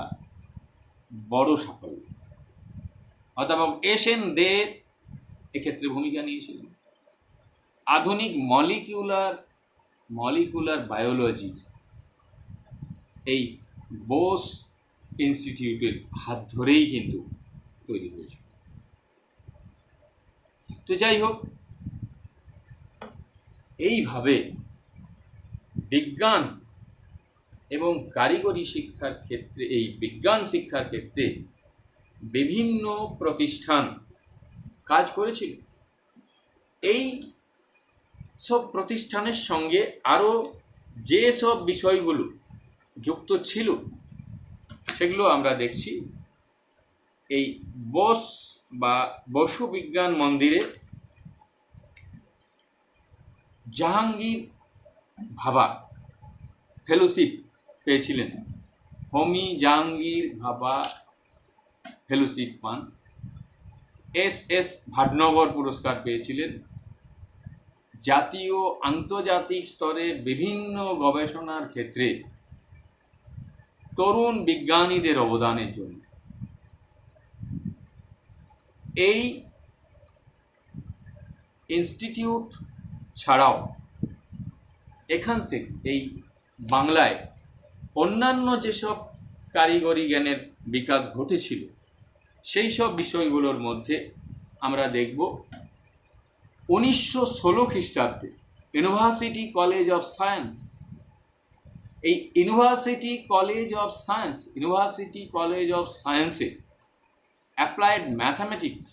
S1: বড় সাফল্য। অধ্যাপক এস.এন. দে এক্ষেত্রে ভূমিকা নিয়েছিলেন। আধুনিক মলিকুলার বায়োলজি এই বোস ইনস্টিটিউটের হাত ধরেই কিন্তু তৈরি হয়েছে। তো যাই হোক, এইভাবে বিজ্ঞান এবং কারিগরি শিক্ষার ক্ষেত্রে, এই বিজ্ঞান শিক্ষার ক্ষেত্রে বিভিন্ন প্রতিষ্ঠান কাজ করেছিল। এই সব প্রতিষ্ঠানের সঙ্গে আরও যে সব বিষয়গুলো যুক্ত ছিল সেগুলো আমরা দেখছি এই বোস বা বসু বিজ্ঞান মন্দিরে জাহাঙ্গীর ভাবা ফেলোশিপ পেয়েছিলেন। হোমি জাহাঙ্গীর ভাবা ফেলোশিপ পান। এস ভাটনগর পুরস্কার পেয়েছিলেন। জাতীয় আন্তর্জাতিক স্তরে বিভিন্ন গবেষণার ক্ষেত্রে তরুণ বিজ্ঞানীদের অবদানের জন্য। এই ইনস্টিটিউট ছাড়াও এখান থেকে এই বাংলায় অন্যান্য যেসব কারিগরি জ্ঞানের বিকাশ ঘটেছিল সেই সব বিষয়গুলোর মধ্যে আমরা দেখব 1916 খ্রিস্টাব্দে ইউনিভার্সিটি কলেজ অফ সায়েন্স, এই ইউনিভার্সিটি কলেজ অফ সায়েন্সে অ্যাপ্লাইড ম্যাথামেটিক্স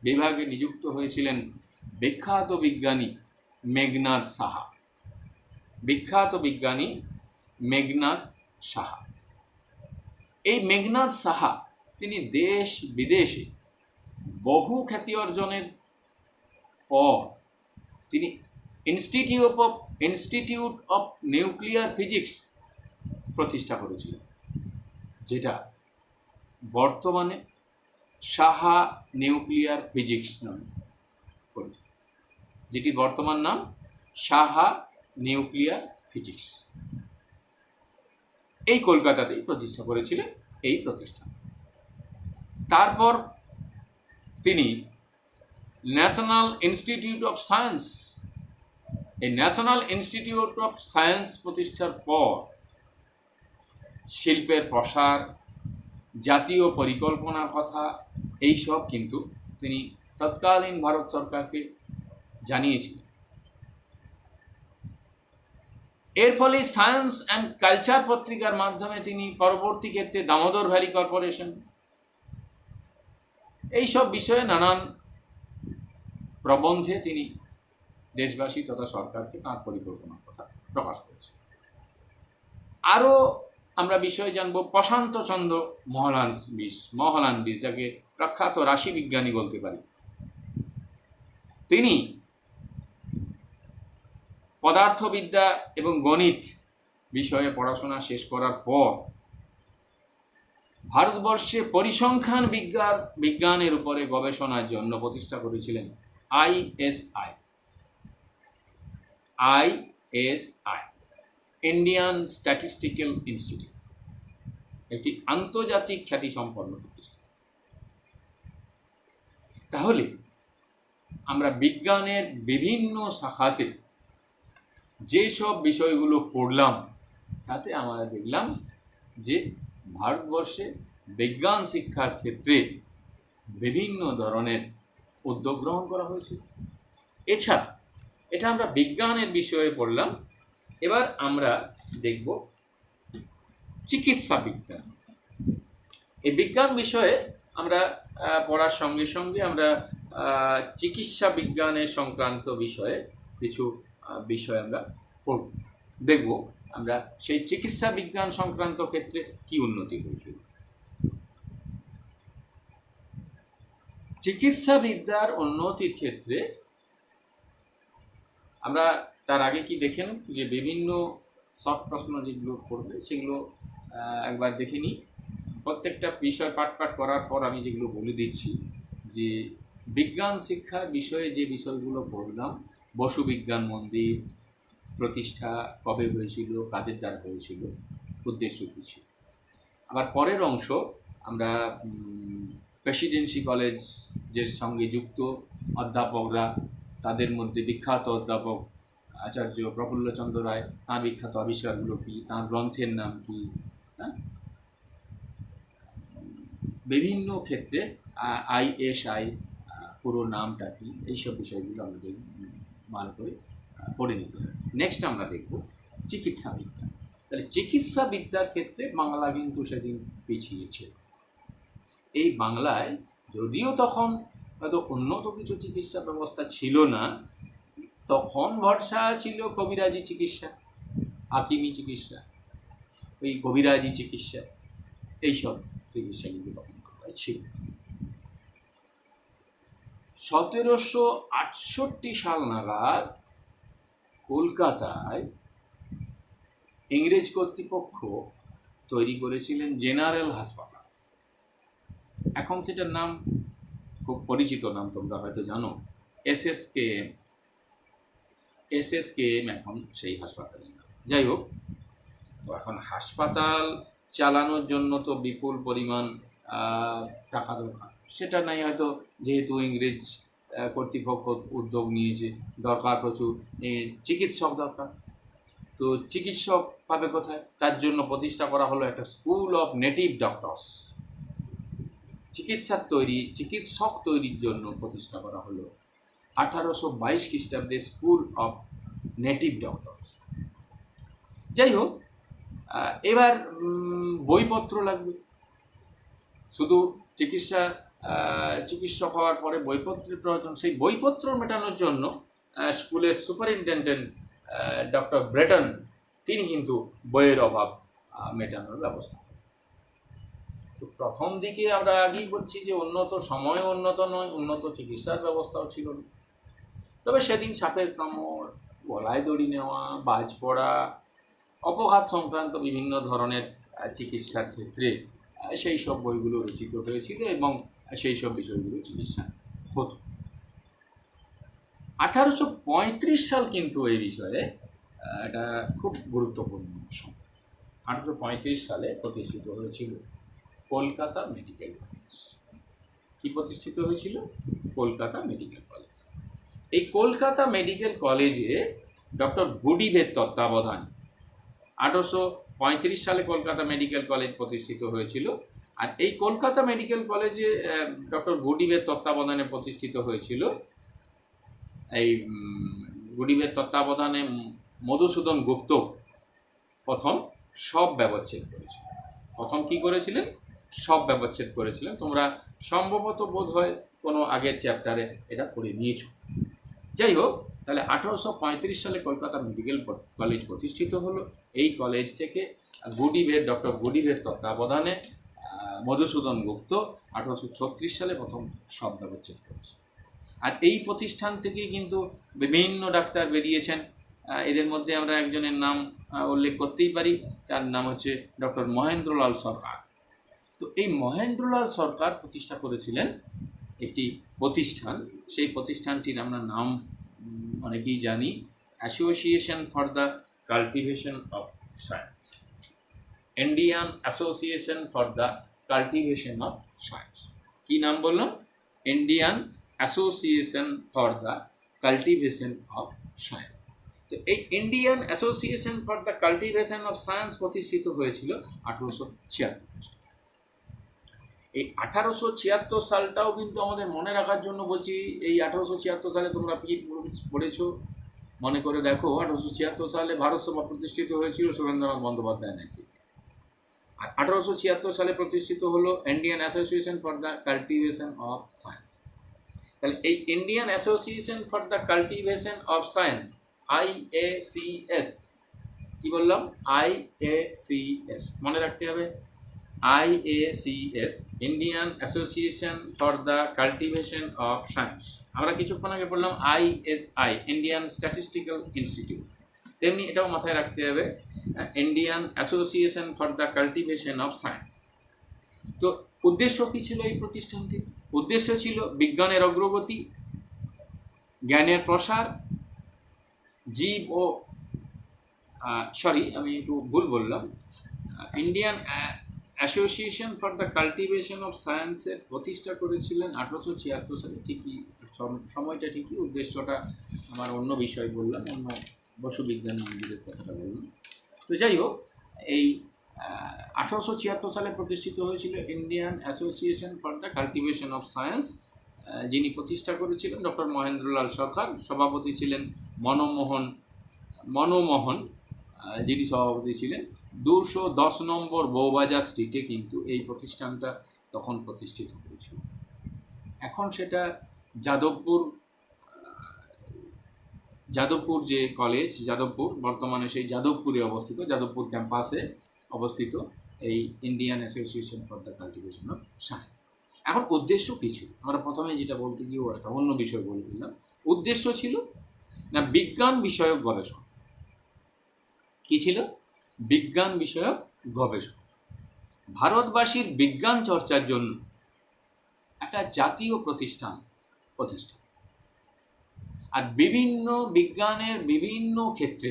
S1: বিভাগে নিযুক্ত হয়েছিলেন বিখ্যাত বিজ্ঞানী মেঘনাদ সাহা। এই মেঘনাদ সাহা তিনি দেশ বিদেশে বহু খ্যাতি অর্জনের পর তিনি ইনস্টিটিউট অফ নিউক্লিয়ার ফিজিক্স প্রতিষ্ঠা করেছিলেন, যেটা বর্তমানে সাহা নিউক্লিয়ার ফিজিক্স নামে পরিচিত, যেটি বর্তমান নাম সাহা নিউক্লিয়ার ফিজিক্স। এই কলকাতাতেই প্রতিষ্ঠা করেছিলেন এই প্রতিষ্ঠান। তারপর তিনি ন্যাশনাল ইনস্টিটিউট অফ সায়েন্স, এই ন্যাশনাল ইনস্টিটিউট অফ সায়েন্স প্রতিষ্ঠার পর শিল্পের প্রসার, জাতীয় পরিকল্পনার কথা এইসব কিন্তু তিনি তৎকালীন ভারত সরকারকে জানিয়েছিলেন। এর ফলে সায়েন্স অ্যান্ড কালচার পত্রিকার মাধ্যমে তিনি পরবর্তী ক্ষেত্রে দামোদর ভ্যালি কর্পোরেশন এইসব বিষয়ে নানান প্রবন্ধে তিনি দেশবাসী তথা সরকারকে তাঁর পরিকল্পনার কথা প্রকাশ করেছেন। আরও আমরা বিষয় জানব প্রশান্তচন্দ্র মহলানবিশ, যাকে প্রখ্যাত রাশিবিজ্ঞানী বলতে পারি। তিনি পদার্থবিদ্যা এবং গণিত বিষয়ে পড়াশোনা শেষ করার পর ভারতবর্ষে পরিসংখ্যান বিজ্ঞানের উপরে গবেষণার জন্য প্রতিষ্ঠা করেছিলেন আইএসআই, ইন্ডিয়ান স্ট্যাটিস্টিক্যাল ইনস্টিটিউট, একটি আন্তর্জাতিক খ্যাতিসম্পন্ন প্রতিষ্ঠান। তাহলে আমরা বিজ্ঞানের বিভিন্ন শাখাতে যেসব বিষয়গুলো পড়লাম তাতে আমরা দেখলাম যে ভারতবর্ষে বিজ্ঞান শিক্ষার ক্ষেত্রে বিভিন্ন ধরনের উদ্যোগ গ্রহণ করা হয়েছে। এছাড়া এটা আমরা বিজ্ঞানের বিষয়ে পড়লাম। এবার আমরা দেখব চিকিৎসা বিজ্ঞান। এই বিজ্ঞান বিষয়ে আমরা পড়ার সঙ্গে সঙ্গে আমরা চিকিৎসা বিজ্ঞানের সংক্রান্ত বিষয়ে কিছু বিষয় আমরা দেখব। আমরা সেই চিকিৎসা বিজ্ঞান সংক্রান্ত ক্ষেত্রে কি উন্নতি হয়েছিল। চিকিৎসা বিদ্যার উন্নতির ক্ষেত্রে আমরা তার আগে কি দেখে নেব যে বিভিন্ন শর্ট প্রশ্ন যেগুলো পড়বে সেগুলো একবার দেখে নিই। প্রত্যেকটা বিষয় পাঠ করার পর আমি যেগুলো বলে দিচ্ছি যে বিজ্ঞান শিক্ষার বিষয়ে যে বিষয়গুলো পড়লাম, বসু বিজ্ঞান মন্দির প্রতিষ্ঠা কবে হয়েছিল, কাদের দ্বারা হয়েছিল, উদ্দেশ্য কী ছিল। আবার পরের অংশ আমরা প্রেসিডেন্সি কলেজের সঙ্গে যুক্ত অধ্যাপকরা, তাদের মধ্যে বিখ্যাত অধ্যাপক আচার্য প্রফুল্লচন্দ্র রায়, তাঁর বিখ্যাত আবিষ্কারগুলো কী, তাঁর গ্রন্থের নাম কী, বিভিন্ন ক্ষেত্রে আইএসআই পুরো নামটা কী, এইসব বিষয়গুলো আমাদের ভালো করে পড়ে নিতে হবে। নেক্সট আমরা দেখব চিকিৎসা বিদ্যা। তাহলে চিকিৎসা বিদ্যার ক্ষেত্রে বাংলা কিন্তু সেদিন পিছিয়ে ছিল। এই বাংলায় যদিও তখন হয়তো উন্নত কিছু চিকিৎসা ব্যবস্থা ছিল না, তখন ভরসা ছিল কবিরাজি চিকিৎসা, হাকিমি চিকিৎসা। ওই কবিরাজি চিকিৎসা, এইসব চিকিৎসা কিন্তু তখন কলকাতায় ছিল। 1768 সাল নাগাদ কলকাতায় ইংরেজ কর্তৃপক্ষ তৈরি করেছিলেন জেনারেল হাসপাতাল। এখন সেটার নাম খুব পরিচিত নাম, তোমরা হয়তো জানো, এসএসকেএম এখন সেই হাসপাতালের নাম। যাই হোক, তো এখন হাসপাতাল চালানোর জন্য তো বিপুল পরিমাণ টাকা দরকার। সেটা নাই হয়তো, যেহেতু ইংরেজ কর্তৃপক্ষ উদ্যোগ নিয়েছে, দরকার প্রচুর চিকিৎসক দরকার। তো চিকিৎসক পাবে কোথায়? তার জন্য প্রতিষ্ঠা করা হলো একটা স্কুল অফ নেটিভ ডক্টরস। চিকিৎসক তৈরির জন্য প্রতিষ্ঠা করা হলো 1822 খ্রিস্টাব্দে স্কুল অফ নেটিভ ডক্টরস। যাই হোক, এবার বইপত্র লাগবে। শুধু চিকিৎসক হওয়ার পরে বইপত্রের প্রয়োজন। সেই বইপত্র মেটানোর জন্য স্কুলের সুপারিনটেন্ডেন্ট ডক্টর ব্রেটন, তিনি কিন্তু বইয়ের অভাব মেটানোর ব্যবস্থা। তো প্রথম দিকে আমরা আগেই বলছি যে উন্নত সময় উন্নত নয়, উন্নত চিকিৎসার ব্যবস্থাও ছিল না। তবে সেদিন সাপের কামড়, গলায় দড়ি নেওয়া, বাজ পড়া, অপঘাত সংক্রান্ত বিভিন্ন ধরনের চিকিৎসার ক্ষেত্রে সেই সব বইগুলো রচিত হয়েছিল এবং সেই সব বিষয়গুলো চিকিৎসা হতো। 1835 সাল কিন্তু এই বিষয়ে এটা খুব গুরুত্বপূর্ণ সময়। 1835 সালে প্রতিষ্ঠিত হয়েছিল কলকাতা মেডিকেল কলেজ। কি প্রতিষ্ঠিত হয়েছিল? Kolkata medical college. এই কলকাতা মেডিকেল কলেজে ডক্টর গুডিভের তত্ত্বাবধানে 1835 সালে কলকাতা মেডিকেল কলেজ প্রতিষ্ঠিত হয়েছিল। আর এই কলকাতা মেডিকেল কলেজে ডক্টর গুডিভের তত্ত্বাবধানে প্রতিষ্ঠিত হয়েছিল। এই গুডিভের তত্ত্বাবধানে মধুসূদন গুপ্ত প্রথম সব ব্যবচ্ছেদ করেছিলেন। প্রথম কি করেছিলেন? সব ব্যবচ্ছেদ করেছিলেন। তোমরা সম্ভবত বোধ হয় কোনো আগের চ্যাপ্টারে এটা পড়ে নিয়েছো। যাই হোক, তাহলে 1835 সালে কলকাতা মেডিকেল কলেজ প্রতিষ্ঠিত হলো। এই কলেজ থেকে ডক্টর গুডিভের তত্ত্বাবধানে মধুসূদন গুপ্ত 1836 সালে প্রথম সব ব্যবচ্ছেদ করেছে। আর এই প্রতিষ্ঠান থেকে কিন্তু বিভিন্ন ডাক্তার বেরিয়েছেন। এদের মধ্যে আমরা একজনের নাম উল্লেখ করতেই পারি, তার নাম হচ্ছে ডক্টর মহেন্দ্রলাল সরকার। তো এই মহেন্দ্রলাল সরকার প্রতিষ্ঠা করেছিলেন একটি প্রতিষ্ঠান। সেই প্রতিষ্ঠানটির আমরা নাম অনেকেই জানি, association for the cultivation of science. Indian association for the cultivation of science. কী নাম বললাম? Indian association for the cultivation of science. তো এই Indian association for the cultivation of science প্রতিষ্ঠিত হয়েছিল 1876। এই 1876 সালটাও কিন্তু আমাদের মনে রাখার জন্য বলছি। এই 1876 সালে তোমরা কি পড়েছো মনে করে দেখো। 1876 সালে ভারত সভা প্রতিষ্ঠিত হয়েছিল সুরেন্দ্রনাথ বন্দ্যোপাধ্যায়ের নেতৃত্বে। আর 1876 সালে প্রতিষ্ঠিত হলো Indian association for the cultivation of science. তাহলে এই Indian association for the cultivation of science, IACS, কি বললাম? IACS মনে রাখতে হবে। IACS, Indian association for the cultivation of science. আমরা কিছুক্ষণ আগে বললাম ISI, ইন্ডিয়ান স্ট্যাটিস্টিক্যাল ইনস্টিটিউট। তেমনি এটাও মাথায় রাখতে হবে, Indian association for the cultivation of science. তো উদ্দেশ্য কী ছিল এই প্রতিষ্ঠানটির? উদ্দেশ্য ছিল বিজ্ঞানের অগ্রগতি, জ্ঞানের প্রসার, আমি একটু ভুল বললাম। Indian association for the cultivation of সায়েন্সের প্রতিষ্ঠা করেছিলেন 1876 সালে। ঠিকই, সময়টা ঠিকই, উদ্দেশ্যটা আমার অন্য বিষয় বললাম, অন্য বসুবিজ্ঞান মন্দিরের কথাটা বললাম। তো যাই হোক, এই 1876 সালে প্রতিষ্ঠিত হয়েছিল Indian association for the cultivation of science. যিনি প্রতিষ্ঠা করেছিলেন ডক্টর মহেন্দ্রলাল সরকার। সভাপতি ছিলেন মনমোহন, যিনি সভাপতি ছিলেন। 210 নম্বর বউবাজার স্ট্রিটে কিন্তু এই প্রতিষ্ঠানটা তখন প্রতিষ্ঠিত হয়েছিল। এখন সেটা যাদবপুর যে কলেজ, যাদবপুর, বর্তমানে সেই যাদবপুরে অবস্থিত, যাদবপুর ক্যাম্পাসে অবস্থিত এই Indian association for the cultivation of science. এখন উদ্দেশ্য কী ছিল? আমরা প্রথমে যেটা বলতে গিয়ে একটা অন্য বিষয় বলে দিলাম। উদ্দেশ্য ছিল না বিজ্ঞান বিষয়ক গবেষণা। কী ছিল? বিজ্ঞান বিষয়ক গবেষণা। ভারতবাসীর বিজ্ঞান চর্চার জন্য একটা জাতীয় প্রতিষ্ঠান প্রতিষ্ঠা, আর বিভিন্ন বিজ্ঞানের বিভিন্ন ক্ষেত্রে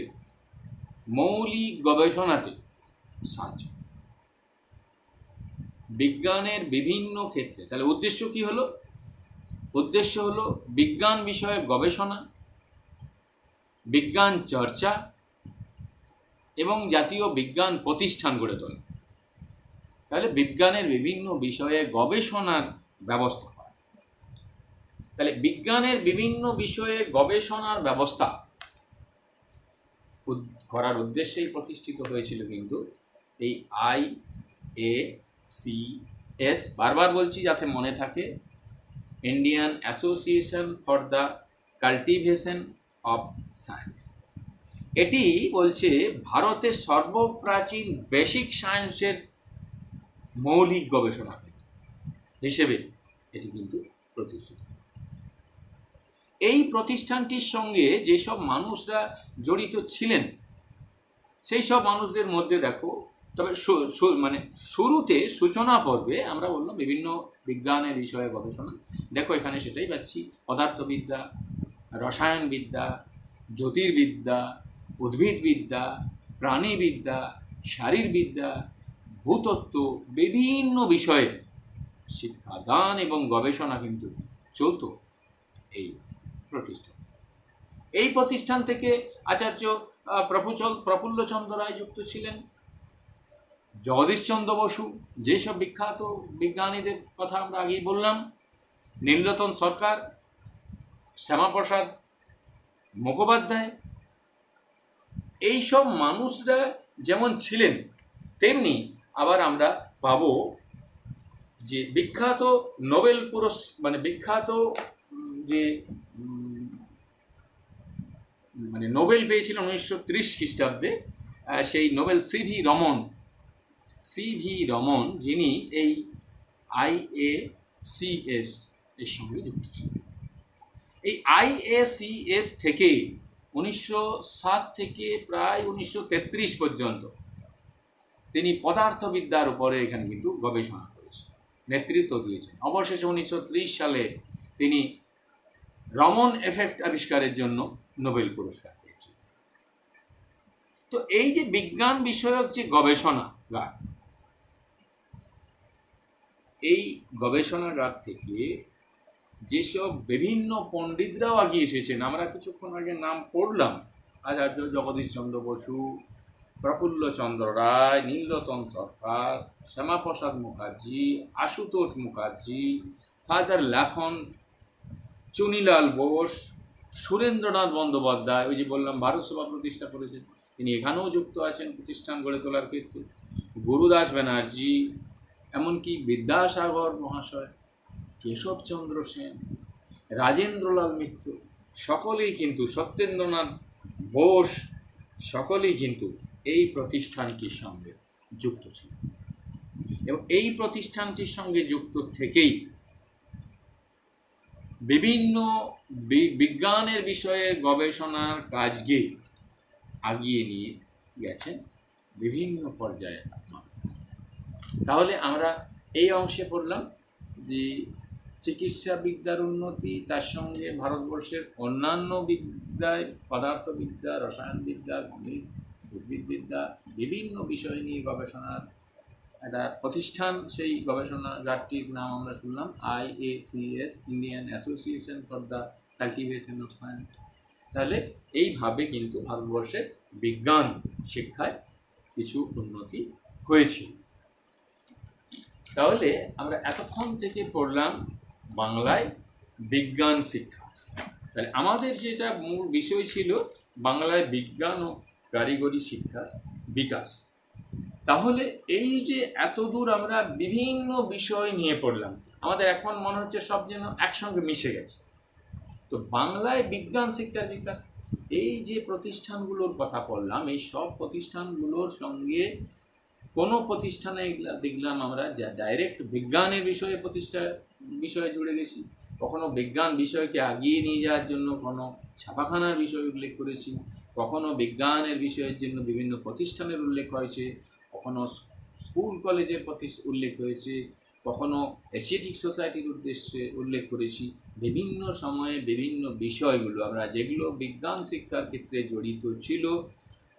S1: মৌলিক গবেষণাতে সাহায্য। বিজ্ঞানের বিভিন্ন ক্ষেত্রে, তাহলে উদ্দেশ্য কি হলো? উদ্দেশ্য হলো বিজ্ঞান বিষয়ক গবেষণা, বিজ্ঞান চর্চা এবং জাতীয় বিজ্ঞান প্রতিষ্ঠান গড়ে তোলা। তাহলে বিজ্ঞানের বিভিন্ন বিষয়ে গবেষণার ব্যবস্থা করা। তাহলে বিজ্ঞানের বিভিন্ন বিষয়ে গবেষণার ব্যবস্থা করার উদ্দেশ্যেই প্রতিষ্ঠিত হয়েছিল কিন্তু এই IACS, বারবার বলছি যাতে মনে থাকে, Indian association for the cultivation of science. এটি বলছে ভারতের সর্বপ্রাচীন বেসিক সায়েন্সের মৌলিক গবেষণা হিসেবে এটি কিন্তু প্রতিষ্ঠিত। এই প্রতিষ্ঠানটির সঙ্গে যেসব মানুষরা জড়িত ছিলেন সেই সব মানুষদের মধ্যে দেখো, তবে মানে শুরুতে সূচনা পর্বে আমরা বললাম বিভিন্ন বিজ্ঞানের বিষয়ে গবেষণা। দেখো এখানে সেটাই পাচ্ছি, পদার্থবিদ্যা, রসায়নবিদ্যা, জ্যোতির্বিদ্যা, উদ্ভিদবিদ্যা, প্রাণীবিদ্যা, শারীরবিদ্যা, ভূতত্ত্ব, বিভিন্ন বিষয়ে শিক্ষাদান এবং গবেষণা কিন্তু চলত এই প্রতিষ্ঠান। এই প্রতিষ্ঠান থেকে আচার্য প্রফুল্লচন্দ্র রায় যুক্ত ছিলেন, জগদীশচন্দ্র বসু, যেসব বিখ্যাত বিজ্ঞানীদের কথা আমরা আগেই বললাম, নীলরতন সরকার, শ্যামাপ্রসাদ মুখোপাধ্যায়, এইসব মানুষরা যেমন ছিলেন তেমনি আবার আমরা পাবো যে বিখ্যাত নোবেল বিখ্যাত যে নোবেল পেয়েছিলেন 1930 খ্রিস্টাব্দে, সেই নোবেল সিভি রমন, যিনি এই IACS এর সঙ্গে যুক্ত ছিলেন। এই IACS থেকে 1907 থেকে প্রায় 1933 পর্যন্ত তিনি পদার্থবিদ্যার উপরে এখানে কিন্তু গবেষণা করেছেন, নেতৃত্ব দিয়েছেন। অবশেষে 1930 সালে তিনি রমন এফেক্ট আবিষ্কারের জন্য নোবেল পুরস্কার পেয়েছেন। তো এই যে বিজ্ঞান বিষয়ক যে গবেষণাগার, এই গবেষণাগার থেকে যেসব বিভিন্ন পণ্ডিতরাও এগিয়ে এসেছেন, আমরা কিছুক্ষণ আগে নাম পড়লাম, আচার্য জগদীশচন্দ্র বসু, প্রফুল্লচন্দ্র রায়, নীলরতন সরকার, শ্যামাপ্রসাদ মুখার্জি, আশুতোষ মুখার্জি, ফাদার লাফন, চুনিলাল বোস, সুরেন্দ্রনাথ বন্দ্যোপাধ্যায়, ওই যে বললাম ভারত সভা প্রতিষ্ঠা করেছেন, তিনি এখানেও যুক্ত আছেন প্রতিষ্ঠান গড়ে তোলার ক্ষেত্রে, গুরুদাস ব্যানার্জি, এমনকি বিদ্যাসাগর মহাশয়, কেশবচন্দ্র সেন, রাজেন্দ্রলাল মিত্র, সকলেই কিন্তু, সত্যেন্দ্রনাথ বোস, সকলেই কিন্তু এই প্রতিষ্ঠানটির সঙ্গে যুক্ত ছিল। এবং এই প্রতিষ্ঠানটির সঙ্গে যুক্ত থেকেই বিভিন্ন বিজ্ঞানের বিষয়ে গবেষণার কাজকে আগিয়ে নিয়ে গেছেন বিভিন্ন পর্যায়ে। তাহলে আমরা এই অংশে পড়লাম যে চিকিৎসা বিদ্যার উন্নতি, তার সঙ্গে ভারতবর্ষের অন্যান্য বিদ্যায়, পদার্থবিদ্যা, রসায়নবিদ্যা, গণিত, উদ্ভিদবিদ্যা, বিভিন্ন বিষয় নিয়ে গবেষণার একটা প্রতিষ্ঠান। সেই গবেষণাগারটির নাম আমরা শুনলাম IACS, Indian association for the cultivation of science. তাহলে এইভাবে কিন্তু ভারতবর্ষের বিজ্ঞান শিক্ষায় কিছু উন্নতি হয়েছিল। তাহলে আমরা এতক্ষণ থেকে পড়লাম বাংলায় বিজ্ঞান শিক্ষা। তাহলে আমাদের যেটা মূল বিষয় ছিল বাংলায় বিজ্ঞান ও কারিগরি শিক্ষার বিকাশ। তাহলে এই যে এত দূর আমরা বিভিন্ন বিষয় নিয়ে পড়লাম, আমাদের এখন মনে হচ্ছে সব যেন একসঙ্গে মিশে গেছে। তো বাংলায় বিজ্ঞান শিক্ষার বিকাশ, এই যে প্রতিষ্ঠানগুলোর কথা বললাম, এই সব প্রতিষ্ঠানগুলোর সঙ্গে কোনো প্রতিষ্ঠানে দেখলাম আমরা যা ডাইরেক্ট বিজ্ঞানের বিষয়ে জুড়ে গেছি, কখনো বিজ্ঞান বিষয়কে আগিয়ে নিয়ে যাওয়ার জন্য কোনো ছাপাখানার বিষয় উল্লেখ করেছি, কখনো বিজ্ঞানের বিষয়ের জন্য বিভিন্ন প্রতিষ্ঠানের উল্লেখ হয়েছে, কখনো স্কুল কলেজের উল্লেখ হয়েছে, কখনো এশিয়াটিক সোসাইটির উদ্দেশ্যে উল্লেখ করেছি। বিভিন্ন সময়ে বিভিন্ন বিষয়গুলো আমরা যেগুলো বিজ্ঞান শিক্ষার ক্ষেত্রে জড়িত ছিল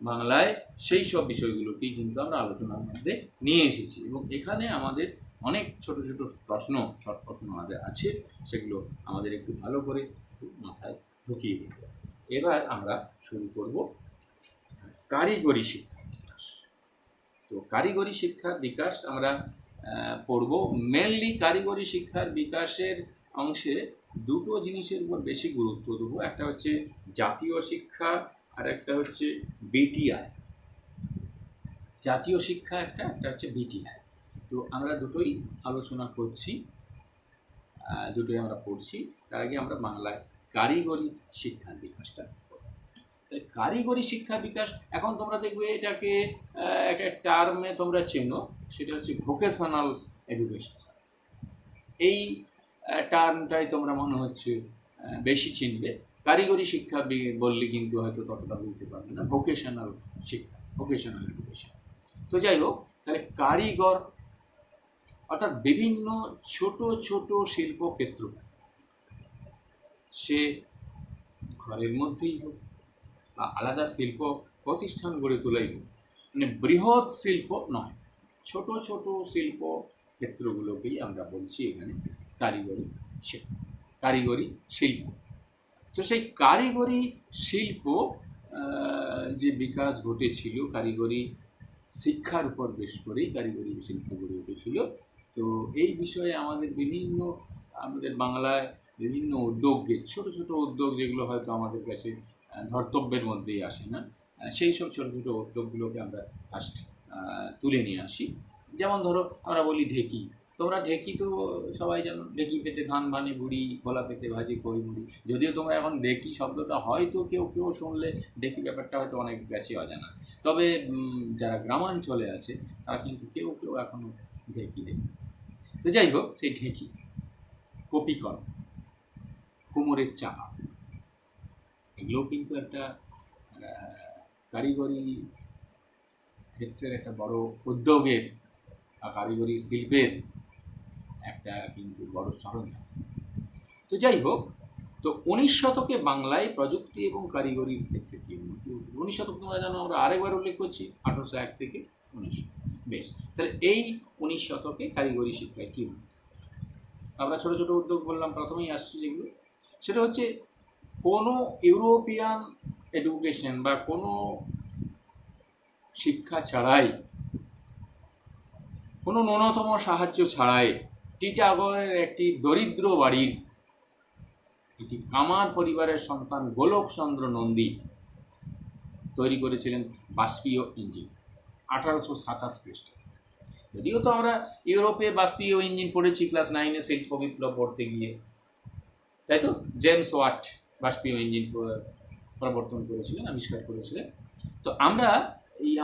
S1: বাংলায়, সেই সব বিষয়গুলোকেই কিন্তু আমরা আলোচনার মধ্যে নিয়ে এসেছি। এবং এখানে আমাদের অনেক ছোট ছোট শর্ট প্রশ্ন আমাদের আছে, সেগুলো আমাদের একটু ভালো করে মাথায় ঢুকিয়ে দিতে হবে। এবার আমরা শুরু করব কারিগরি শিক্ষা বিকাশ। তো কারিগরি শিক্ষার বিকাশ আমরা পড়ব। মেনলি কারিগরি শিক্ষার বিকাশের অংশে দুটো জিনিসের উপর বেশি গুরুত্ব দেবো, একটা হচ্ছে জাতীয় শিক্ষা আর একটা হচ্ছে বিটিআই। জাতীয় শিক্ষা একটা হচ্ছে বিটিআই। তো আমরা দুটোই আলোচনা করছি, দুটোই আমরা পড়ছি। তার আগে আমরা বাংলায় কারিগরি শিক্ষার বিকাশটা করব। তাই কারিগরি শিক্ষা বিকাশ, এখন তোমরা দেখবে এটাকে একটা টার্মে তোমরা চেনো, সেটা হচ্ছে ভোকেশনাল এডুকেশন। এই টার্মটাই তোমরা মনে হচ্ছে বেশি চিনবে। কারিগরি শিক্ষা বললে কিন্তু হয়তো ততটা বুঝতে পারবে না। ভোকেশনাল শিক্ষা, ভোকেশনাল এডুকেশন। তো যাই হোক, তাহলে কারিগর অর্থাৎ বিভিন্ন ছোট ছোট শিল্পক্ষেত্র, সে ঘরের মধ্যেই হোক বা আলাদা শিল্প প্রতিষ্ঠান গড়ে তোলাই হোক, মানে বৃহৎ শিল্প নয়, ছোট ছোট শিল্প ক্ষেত্রগুলোকেই আমরা বলছি এখানে কারিগরি শিক্ষা, কারিগরি শিল্প। তো সেই কারিগরি শিল্প যে বিকাশ ঘটেছিল, কারিগরি শিক্ষার উপর বেশ করেই কারিগরি শিল্প গড়ে উঠেছিল। তো এই বিষয়ে আমাদের বাংলায় বিভিন্ন উদ্যোগকে, ছোট ছোট উদ্যোগ যেগুলো হয়তো আমাদের কাছে ধর্তব্যের মধ্যেই আসে না, সেই সব ছোটো ছোটো উদ্যোগগুলোকে আমরা ফার্স্ট তুলে নিয়ে আসি। যেমন ধরো আমরা বলি ঢেকি। তোমরা ঢেকি তো সবাই জানো, ঢেকি পেতে ধান ভানি বুড়ি, খোলা পেতে ভাজি কই মুড়ি। যদিও তোমরা এখন ঢেকি শব্দটা হয়তো কেউ শুনলে ঢেকি ব্যাপারটা হয়তো অনেক গেছে অজানা, তবে যারা গ্রামাঞ্চলে আছে তারা কিন্তু কেউ এখনও ঢেকি দেখতে। তো যাই হোক, সেই ঢেকি, কপিকল, কুমোরের চাকা, এগুলো কিন্তু একটা কারিগরি ক্ষেত্রের একটা বড় উদ্যোগের, কারিগরি শিল্পের একটা কিন্তু বড় সরঞ্জাম। তো যাই হোক, তো 19 শতকে বাংলায় প্রযুক্তি এবং কারিগরির ক্ষেত্রে কি উন্নতি? 19 শতক তোমরা জানো, আমরা আরেকবার উল্লেখ করছি 1801 থেকে 1900। বেশ, তাহলে এই 19 শতকে কারিগরি শিক্ষায় কী উন্নতি? আমরা ছোটো ছোটো উদ্যোগ বললাম, প্রথমেই আসছে যেগুলো, সেটা হচ্ছে কোনো ইউরোপিয়ান এডুকেশন বা কোনো শিক্ষা ছাড়াই, কোনো ন্যূনতম সাহায্য ছাড়াই টিটাগড়ের একটি দরিদ্র বাড়ির একটি কামার পরিবারের সন্তান গোলকচন্দ্র নন্দী তৈরি করেছিলেন বাষ্পীয় ইঞ্জিন 1827 খ্রিস্টাব্দে। যদিও তো আমরা ইউরোপে বাষ্পীয় ইঞ্জিন পড়েছি ক্লাস 9-এ শিল্প বিপ্লব পড়তে গিয়ে, তাই তো? জেমস ওয়াট বাষ্পীয় ইঞ্জিন প্রবর্তন করেছিলেন, আবিষ্কার করেছিলেন। তো আমরা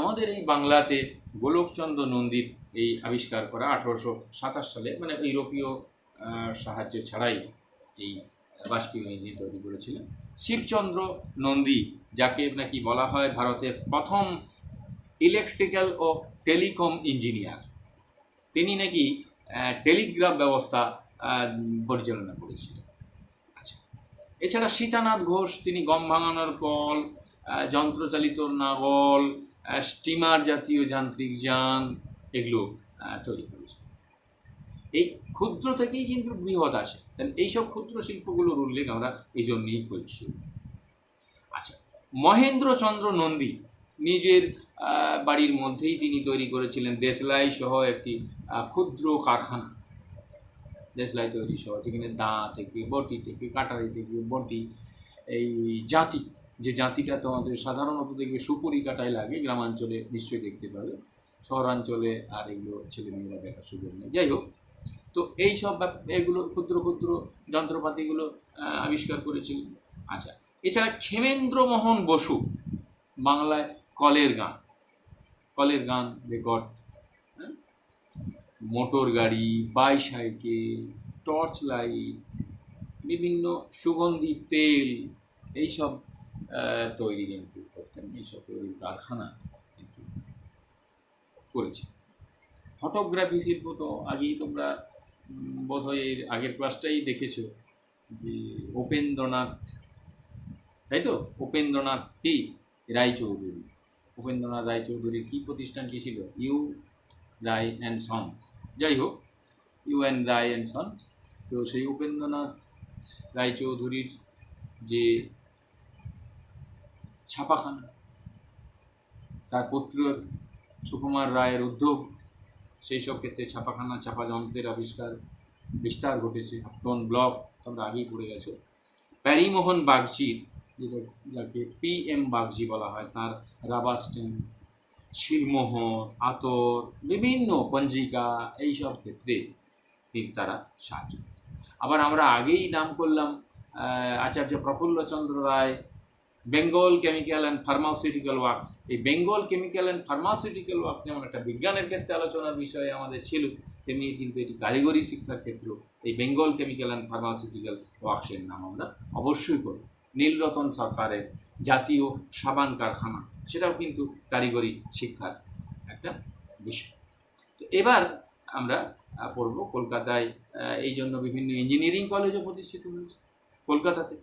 S1: আমাদের এই বাংলাতে গোলকচন্দ্র নন্দীর এই আবিষ্কার করা 1827 সালে, মানে ইউরোপীয় সাহায্য ছাড়াই এই বাষ্পীয় ইঞ্জিন তৈরি করেছিলেন। শিবচন্দ্র নন্দী, যাকে নাকি বলা হয় ভারতের প্রথম ইলেকট্রিক্যাল ও টেলিকম ইঞ্জিনিয়ার, তিনি নাকি টেলিগ্রাফ ব্যবস্থা পরিচালনা করেছিলেন। আচ্ছা, এছাড়া সীতানাথ ঘোষ, তিনি গম ভাঙানোর কল, যন্ত্রচালিত নাগল, স্টিমার জাতীয় যান্ত্রিক যান, এগুলো তৈরি করেছে। এই ক্ষুদ্র থেকেই কিন্তু বৃহৎ আসে, তাহলে এইসব ক্ষুদ্র শিল্পগুলোর উল্লেখ আমরা এই জন্যই করছি। আচ্ছা, মহেন্দ্রচন্দ্র নন্দী নিজের বাড়ির মধ্যেই তিনি তৈরি করেছিলেন দেশলাই সহ একটি ক্ষুদ্র কারখানা, দেশলাই তৈরি সহ, যেখানে দা থেকে বটি থেকে কাটারি থেকে বটি, এই জাঁতি, যে জাঁতিটা তোমাদের সাধারণত দেখবে সুপুরি কাটায় লাগে, গ্রামাঞ্চলে নিশ্চয়ই দেখতে পাবে, শহরাঞ্চলে আর এগুলো ছেলেমেয়েরা দেখার সুযোগ নেই। যাই হোক, তো এই সব এগুলো ক্ষুদ্র ক্ষুদ্র যন্ত্রপাতিগুলো আবিষ্কার করেছিলেন। আচ্ছা, এছাড়া ক্ষেমেন্দ্রমোহন বসু বাংলায় কলের গান রেকর্ড মোটর গাড়ি, বাইসাইকেল, টর্চ লাইট, বিভিন্ন সুগন্ধি তেল, এইসব তৈরি কিন্তু করতেন, এইসব তৈরির কারখানা কিন্তু করেছে। ফটোগ্রাফি শিল্প তো আগেই তোমরা বোধহয় এর আগের ক্লাসটাই দেখেছো যে উপেন্দ্রনাথ, তাই তো? উপেন্দ্রনাথ কি রায়চৌধুরী, উপেন্দ্রনাথ রায়চৌধুরীর কী প্রতিষ্ঠানটি ছিল? ইউ রায় অ্যান্ড সন্স, যাই হোক, U and Ray and sons. তো সেই উপেন্দ্রনাথ রায়চৌধুরীর যে ছাপাখানা, তার পুত্র সুকুমার রায়ের উদ্যোগ, সেই সব ক্ষেত্রে ছাপাখানা, ছাপা যন্ত্রের আবিষ্কার, বিস্তার ঘটেছে। আপটন ব্লক তোমরা আগেই পড়ে গেছো। প্যারিমোহন বাগচির, যাকে PM বাগচি বলা হয়, তার রাবার স্ট্যাম্প, শিলমোহর, আতর, বিভিন্ন পঞ্জিকা, এইসব ক্ষেত্রে তারা সাহায্য করত। আবার আমরা আগেই নাম করলাম Acharya Prafullachandra Ray, Bengal chemical and pharmaceutical works. এই Bengal chemical and pharmaceutical works যেমন একটা বিজ্ঞানের ক্ষেত্রে আলোচনার বিষয় আমাদের ছিল, তেমনি কিন্তু এটি কারিগরি শিক্ষার ক্ষেত্রেও এই বেঙ্গল কেমিক্যাল অ্যান্ড ফার্মাসিউটিক্যাল ওয়ার্কসের নাম আমরা অবশ্যই করব। নীলরতন সরকারের জাতীয় সাবান কারখানা, সেটাও কিন্তু কারিগরি শিক্ষার একটা বিষয়। তো এবার আমরা পড়ব কলকাতায় এই জন্য বিভিন্ন ইঞ্জিনিয়ারিং কলেজও প্রতিষ্ঠিত হয়েছে কলকাতাতে।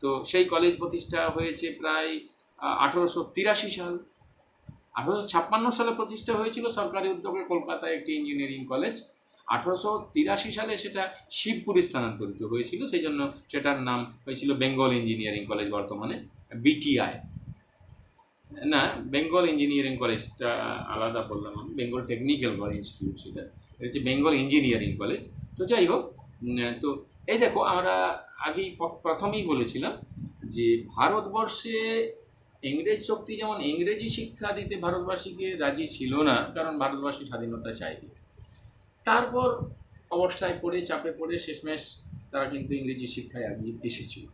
S1: তো সেই কলেজ প্রতিষ্ঠা হয়েছে প্রায় 1883 সাল। 1856 সালে প্রতিষ্ঠা হয়েছিল সরকারি উদ্যোগে কলকাতায় একটি ইঞ্জিনিয়ারিং কলেজ। 1883 সালে সেটা শিবপুরে স্থানান্তরিত হয়েছিল, সেই জন্য সেটার নাম হয়েছিল বেঙ্গল ইঞ্জিনিয়ারিং কলেজ, বর্তমানে BTI। না, বেঙ্গল ইঞ্জিনিয়ারিং কলেজটা আলাদা বললাম আমি, বেঙ্গল টেকনিক্যাল ইনস্টিটিউট, সেটা হচ্ছে বেঙ্গল ইঞ্জিনিয়ারিং কলেজ। তো যাই হোক, তো এই দেখো, আমরা আগেই প্রথমেই বলেছিলাম যে ভারতবর্ষে ইংরেজ শক্তি যেমন ইংরেজি শিক্ষা দিতে ভারতবাসীকে রাজি ছিল না, কারণ ভারতবাসী স্বাধীনতা চাইবে। তারপর অবস্থায় পড়ে, চাপে পড়ে শেষমেশ তারা কিন্তু ইংরেজি শিক্ষায় এগিয়ে এসেছিল।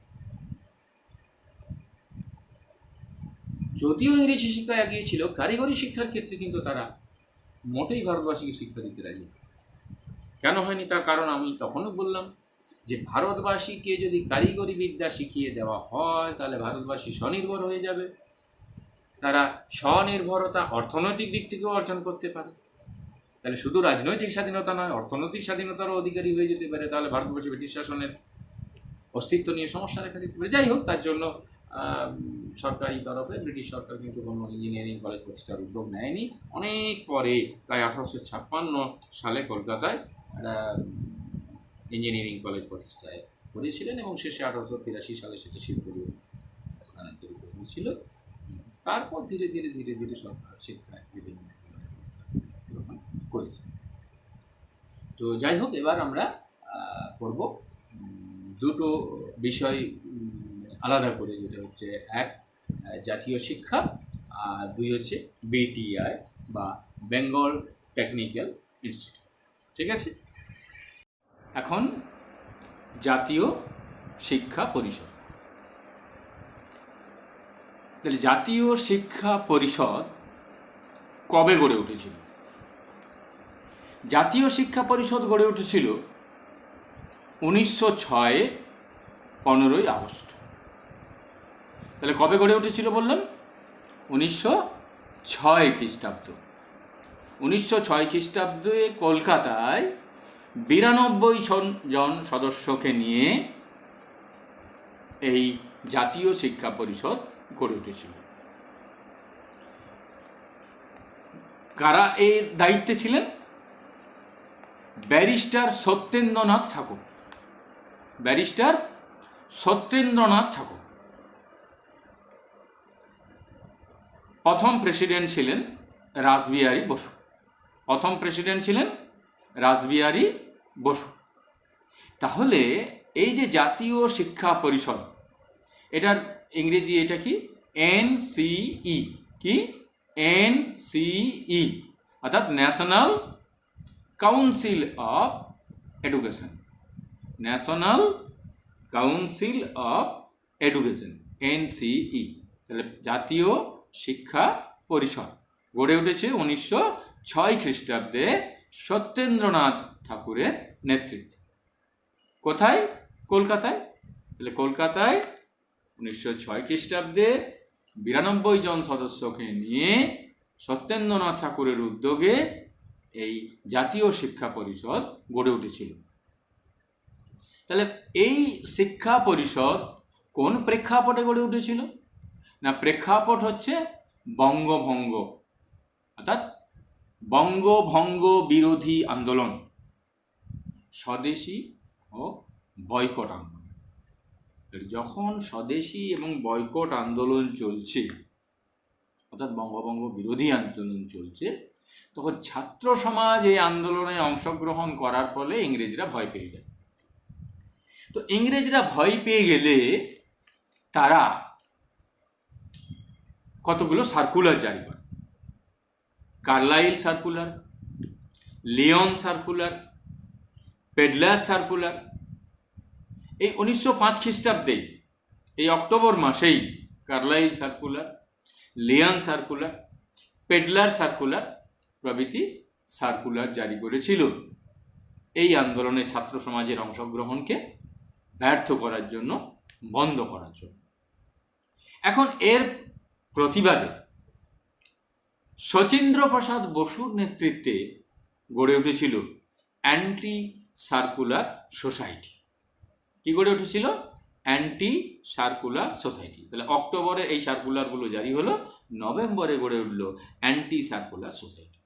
S1: যদিও ইংরেজি শিক্ষা এগিয়েছিল, কারিগরি শিক্ষার ক্ষেত্রে কিন্তু তারা মোটেই ভারতবাসীকে শিক্ষা দিতে রাজি। কেন হয়নি তার কারণ আমি তখনও বললাম যে ভারতবাসীকে যদি কারিগরি বিদ্যা শিখিয়ে দেওয়া হয় তাহলে ভারতবাসী স্বনির্ভর হয়ে যাবে, তারা স্বনির্ভরতা অর্থনৈতিক দিক থেকেও অর্জন করতে পারে, তাহলে শুধু রাজনৈতিক স্বাধীনতা নয়, অর্থনৈতিক স্বাধীনতারও অধিকারী হয়ে যেতে পারে। তাহলে ভারতবর্ষে ব্রিটিশ শাসনের অস্তিত্ব নিয়ে সমস্যা দেখা দিতে পারে। যাই হোক, তার জন্য সরকারি তরফে ব্রিটিশ সরকার কিন্তু কোনো ইঞ্জিনিয়ারিং কলেজ প্রতিষ্ঠার উদ্যোগ নেয়নি। অনেক পরে প্রায় 1856 সালে কলকাতায় ইঞ্জিনিয়ারিং কলেজ প্রতিষ্ঠায় করেছিলেন এবং শেষে 1883 সালে সেটা শিবপুরে স্থানান্তরিত হয়েছিল। তারপর ধীরে ধীরে ধীরে ধীরে সরকার শিক্ষায় বিভিন্ন গ্রহণ করেছে। তো যাই হোক, এবার আমরা পড়ব দুটো বিষয় আলাদা করে, যেটা হচ্ছে এক জাতীয় শিক্ষা, আর দুই হচ্ছে BTI বা বেঙ্গল টেকনিক্যাল ইনস্টিটিউট। ঠিক আছে, এখন জাতীয় শিক্ষা পরিষদ। তাহলে জাতীয় শিক্ষা পরিষদ কবে গড়ে উঠেছিল? জাতীয় শিক্ষা পরিষদ গড়ে উঠেছিল 1906 15ই আগস্ট। তাহলে কবে গড়ে উঠেছিল বললাম? 1906 খ্রিস্টাব্দ। 1906 খ্রিস্টাব্দে কলকাতায় 92 জন সদস্যকে নিয়ে এই জাতীয় শিক্ষা পরিষদ গড়ে উঠেছিল। কারা এর দায়িত্বে ছিলেন? ব্যারিস্টার সত্যেন্দ্রনাথ ঠাকুর। ব্যারিস্টার সত্যেন্দ্রনাথ ঠাকুর। প্রথম প্রেসিডেন্ট ছিলেন রাসবিহারী বসু। প্রথম প্রেসিডেন্ট ছিলেন রাসবিহারী বসু। তাহলে এই যে জাতীয় শিক্ষা পরিষদ, এটার ইংরেজি এটা কি? NCE। কি? NCE, অর্থাৎ national council of education. National council of education, NCE। তাহলে জাতীয় শিক্ষা পরিষদ গড়ে উঠেছে 1906 খ্রিস্টাব্দে সত্যেন্দ্রনাথ ঠাকুরের নেতৃত্বে। কোথায়? কলকাতায়। তাহলে কলকাতায় 1906 খ্রিস্টাব্দে 92 জন সদস্যকে নিয়ে সত্যেন্দ্রনাথ ঠাকুরের উদ্যোগে এই জাতীয় শিক্ষা পরিষদ গড়ে উঠেছিল। তাহলে এই শিক্ষা পরিষদ কোন প্রেক্ষাপটে গড়ে উঠেছিল? না, প্রেক্ষাপট হচ্ছে বঙ্গভঙ্গ, অর্থাৎ বঙ্গভঙ্গ বিরোধী আন্দোলন, স্বদেশী ও বয়কট আন্দোলন। যখন স্বদেশী এবং বয়কট আন্দোলন চলছে, অর্থাৎ বঙ্গভঙ্গ বিরোধী আন্দোলন চলছে, তখন ছাত্র সমাজ এই আন্দোলনে অংশগ্রহণ করার ফলে ইংরেজরা ভয় পেয়ে যায়। তো ইংরেজরা ভয় পেয়ে গেলে তারা কতগুলো সার্কুলার জারি করে। Carlyle circular, Lyon circular, Pedlar circular. এই 1905 খ্রিস্টাব্দে এই অক্টোবর মাসেই Carlyle circular, Lyon circular, Pedlar circular প্রভৃতি সার্কুলার জারি করেছিল এই আন্দোলনে ছাত্র সমাজের অংশগ্রহণকে ব্যর্থ করার জন্য, বন্ধ করার জন্য। এখন এর প্রতিবাদে শচীন্দ্রপ্রসাদ বসুর নেতৃত্বে গড়ে উঠেছিল অ্যান্টি সার্কুলার সোসাইটি। কি গড়ে উঠেছিল? Anti circular society. তাহলে অক্টোবরে এই সার্কুলারগুলো জারি হলো, নভেম্বরে গড়ে উঠল অ্যান্টি সার্কুলার সোসাইটি।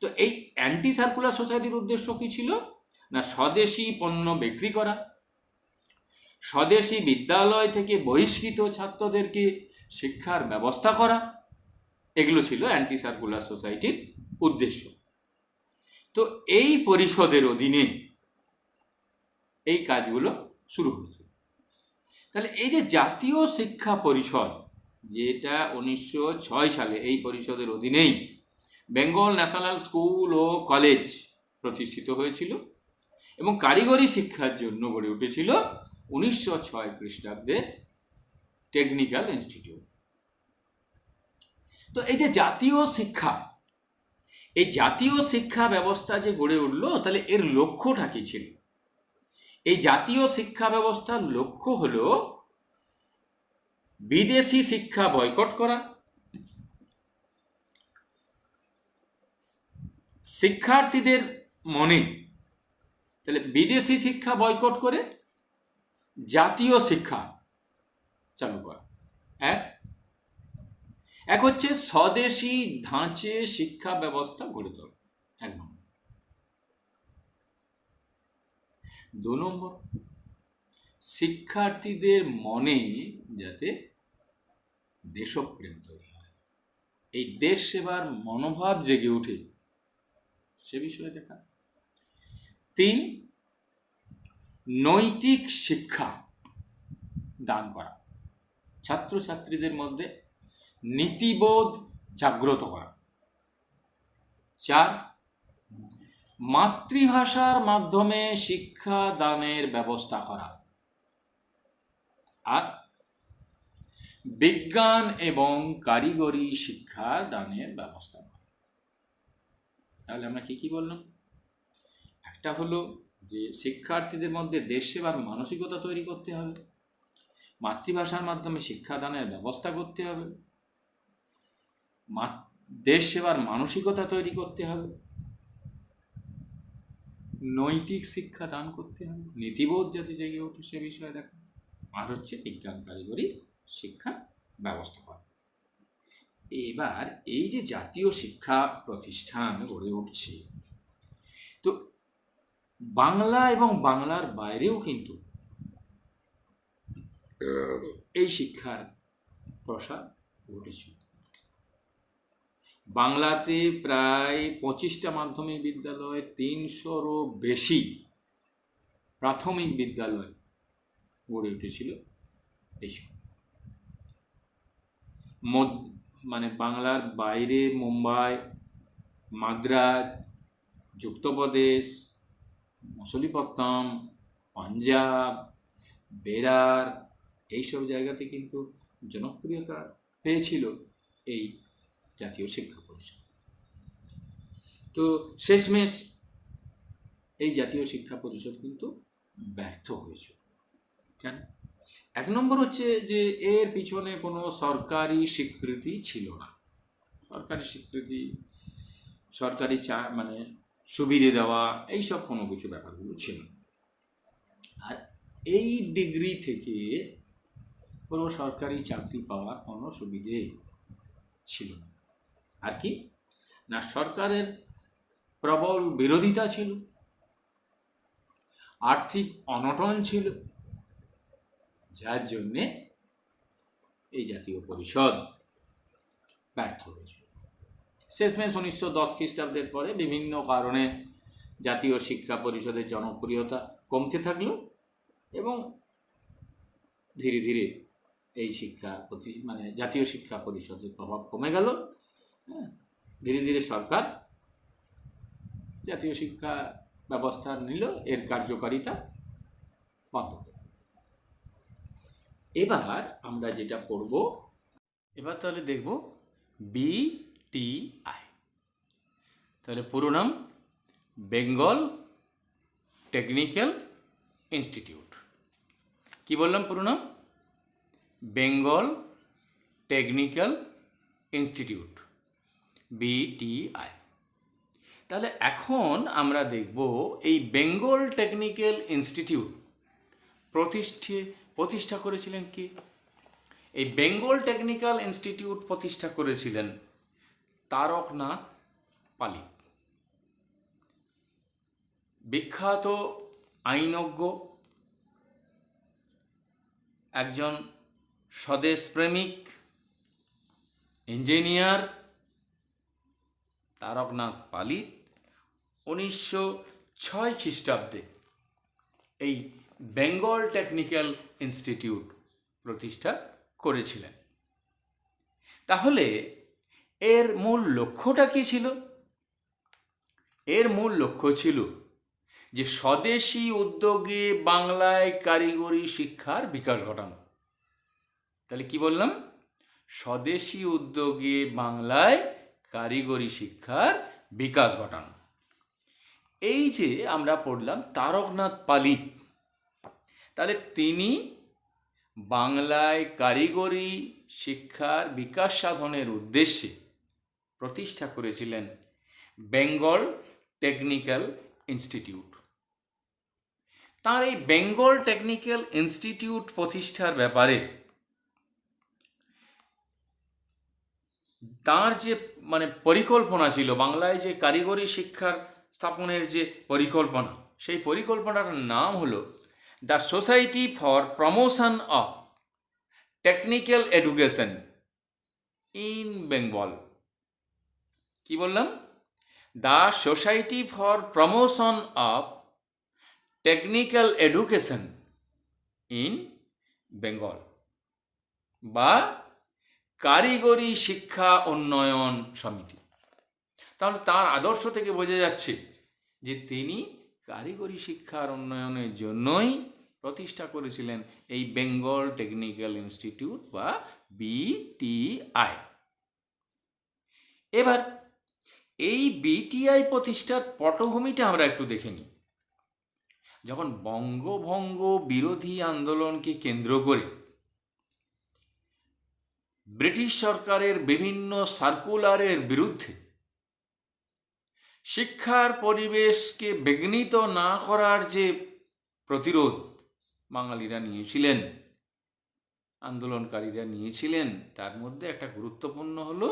S1: তো এই অ্যান্টি সার্কুলার সোসাইটির উদ্দেশ্য কী ছিল? না, স্বদেশী পণ্য বিক্রি করা, স্বদেশী বিদ্যালয় থেকে বহিষ্কৃত ছাত্রদেরকে শিক্ষার ব্যবস্থা করা, এগুলো ছিল অ্যান্টি সার্কুলার সোসাইটির উদ্দেশ্য। তো এই পরিষদের অধীনে এই কাজগুলো শুরু হয়েছে। তাহলে এই যে জাতীয় শিক্ষা পরিষদ, যেটা 1906 সালে এই পরিষদের অধীনেই বেঙ্গল ন্যাশনাল স্কুল ও কলেজ প্রতিষ্ঠিত হয়েছিল এবং কারিগরি শিক্ষার জন্য গড়ে উঠেছিল 1906 খ্রিস্টাব্দে টেকনিক্যাল ইনস্টিটিউট। তো এই যে জাতীয় শিক্ষা, এই জাতীয় শিক্ষা ব্যবস্থা যে গড়ে উঠল, তাহলে এর লক্ষ্যটা কী ছিল? এই জাতীয় শিক্ষা ব্যবস্থার লক্ষ্য হল বিদেশি শিক্ষা বয়কট করা, শিক্ষার্থীদের মনে তাহলে বিদেশি শিক্ষা বয়কট করে জাতীয় শিক্ষা চালু করা। এক হচ্ছে স্বদেশী ধাঁচে শিক্ষা ব্যবস্থা গড়ে তোলা, 1 নম্বর। 2 নম্বর, শিক্ষার্থীদের মনে যাতে দেশপ্রেম তৈরি হয়, এই দেশ সেবার মনোভাব জেগে ওঠে, সে বিষয়ে দেখা। 3, নৈতিক শিক্ষা দান করা, ছাত্রছাত্রীদের মধ্যে নীতিবোধ জাগ্রত করা। 4, মাতৃভাষার মাধ্যমে শিক্ষা দানের ব্যবস্থা করা। আর বিজ্ঞান এবং কারিগরি শিক্ষা দানের ব্যবস্থা করা। তাহলে আমরা কি বললাম? একটা হলো যে শিক্ষার্থীদের মধ্যে দেশ সেবার মানসিকতা তৈরি করতে হবে, মাতৃভাষার মাধ্যমে শিক্ষাদানের ব্যবস্থা করতে হবে, দেশ সেবার মানসিকতা তৈরি করতে হবে, নৈতিক শিক্ষা দান করতে হবে, নীতিবোধ যাতে জেগে ওঠে সে বিষয়ে দেখা। আর হচ্ছে বিজ্ঞান কারিগরি শিক্ষা ব্যবস্থা করা। এবার এই যে জাতীয় শিক্ষা প্রতিষ্ঠান গড়ে উঠছে, তো বাংলা এবং বাংলার বাইরেও কিন্তু এই শিক্ষার প্রসার ঘটেছে। বাংলাতে প্রায় 25টা মাধ্যমিক বিদ্যালয়, 300-রও বেশি প্রাথমিক বিদ্যালয় গড়ে উঠেছিল এই সময়। মানে বাংলার বাইরে মুম্বাই, মাদ্রাজ, যুক্তপ্রদেশ, মছলিপট্টনম, পাঞ্জাব, বেরার, এইসব জায়গাতে কিন্তু জনপ্রিয়তা পেয়েছিল এই জাতীয় শিক্ষা পরিষদ। তো শেষমেশ এই জাতীয় শিক্ষা পরিষদ কিন্তু ব্যর্থ হয়েছে। কেন? এক নম্বর হচ্ছে যে এর পিছনে কোনো সরকারি স্বীকৃতি ছিল না। সরকারি স্বীকৃতি, সরকারি মানে সুবিধে দেওয়া, এইসব কোনো কিছু ব্যাপারগুলো ছিল না। আর এই ডিগ্রি থেকে কোনো সরকারি চাকরি পাওয়ার কোনো সুবিধে ছিল না। আর কি না, সরকারের প্রবল বিরোধিতা ছিল, আর্থিক অনটন ছিল, যার জন্যে এই জাতীয় পরিষদ ব্যর্থ হয়েছিল। শেষমেশ 1910 খ্রিস্টাব্দের পরে বিভিন্ন কারণে জাতীয় শিক্ষা পরিষদের জনপ্রিয়তা কমতে থাকলো এবং ধীরে ধীরে এই মানে জাতীয় শিক্ষা পরিষদের প্রভাব কমে গেল। ধীরে ধীরে সরকার জাতীয় শিক্ষা ব্যবস্থা নিল, এর কার্যকারিতা বন্ধ হল। এবার আমরা যেটা পড়ব, এবার তাহলে দেখব BTI। তাহলে পুরো নাম বেঙ্গল টেকনিক্যাল ইনস্টিটিউট। কি বললাম পুরো নাম? Bengal technical institute, BTI। তাহলে এখন আমরা দেখব এই বেঙ্গল টেকনিক্যাল ইনস্টিটিউট প্রতিষ্ঠা করেছিলেন কি? এই বেঙ্গল টেকনিক্যাল ইনস্টিটিউট প্রতিষ্ঠা করেছিলেন তারকনাথ পালিত, বিখ্যাত আইনজ্ঞ, একজন স্বদেশপ্রেমিক ইঞ্জিনিয়ার। তারকনাথ পালিত 1906 খ্রিস্টাব্দে এই বেঙ্গল টেকনিক্যাল ইনস্টিটিউট প্রতিষ্ঠা করেছিলেন। তাহলে এর মূল লক্ষ্যটা কী ছিল? এর মূল লক্ষ্য ছিল যে স্বদেশি উদ্যোগে বাংলায় কারিগরি শিক্ষার বিকাশ ঘটানো। তাহলে কি বললাম? স্বদেশি উদ্যোগে বাংলায় কারিগরি শিক্ষার বিকাশ ঘটানো। এই যে আমরা পড়লাম তারকনাথ পালিত, তাহলে তিনি বাংলায় কারিগরি শিক্ষার বিকাশ সাধনের উদ্দেশ্যে প্রতিষ্ঠা করেছিলেন বেঙ্গল টেকনিক্যাল ইনস্টিটিউট। তার এই বেঙ্গল টেকনিক্যাল ইনস্টিটিউট প্রতিষ্ঠার ব্যাপারে তার যে মানে পরিকল্পনা ছিল, বাংলায় যে কারিগরি শিক্ষার স্থাপনের যে পরিকল্পনা, সেই পরিকল্পনার নাম হলো the society for promotion of technical education in Bengal. কি বললাম? The society for promotion of technical education in Bengal, বা কারিগরি শিক্ষা উন্নয়ন সমিতি। তাহলে তার আদর্শ থেকে বোঝা যাচ্ছে যে তিনি কারিগরি শিক্ষার উন্নয়নের জন্যই প্রতিষ্ঠা করেছিলেন এই বেঙ্গল টেকনিক্যাল ইনস্টিটিউট বা BTI। এবার এই BTI প্রতিষ্ঠার পটভূমিটা আমরা একটু দেখে নিই। যখন বঙ্গভঙ্গ বিরোধী আন্দোলনকে কেন্দ্র করে ব্রিটিশ সরকারের বিভিন্ন সার্কুলারের বিরুদ্ধে শিক্ষার পরিবেশকে বিঘ্নিত না করার যে প্রতিরোধ বাঙালিরা নিয়েছিলেন, আন্দোলনকারীরা নিয়েছিলেন, তার মধ্যে একটা গুরুত্বপূর্ণ হলো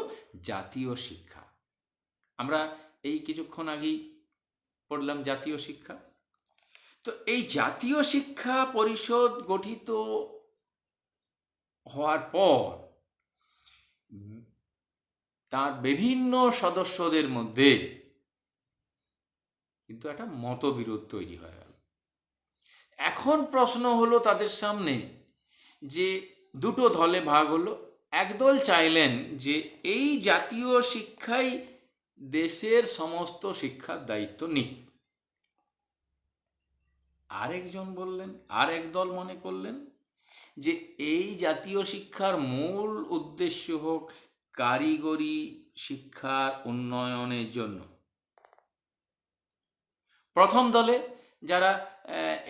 S1: জাতীয় শিক্ষা। আমরা এই কিছুক্ষণ আগেই পড়লাম জাতীয় শিক্ষা। তো এই জাতীয় শিক্ষা পরিষদ গঠিত হওয়ার পর তার বিভিন্ন সদস্যদের মধ্যে কিন্তু একটা মতবিরোধ তৈরি হয়ে গেল। এখন প্রশ্ন হলো তাদের সামনে যে দুটো দলে ভাগ হলো। একদল চাইলেন যে এই জাতীয় শিক্ষাই দেশের সমস্ত শিক্ষার দায়িত্ব নিক। আরেকজন বললেন, আর একদল মনে করলেন যে এই জাতীয় শিক্ষার মূল উদ্দেশ্য হোক কারিগরি শিক্ষার উন্নয়নের জন্য, প্রথম দলে যারা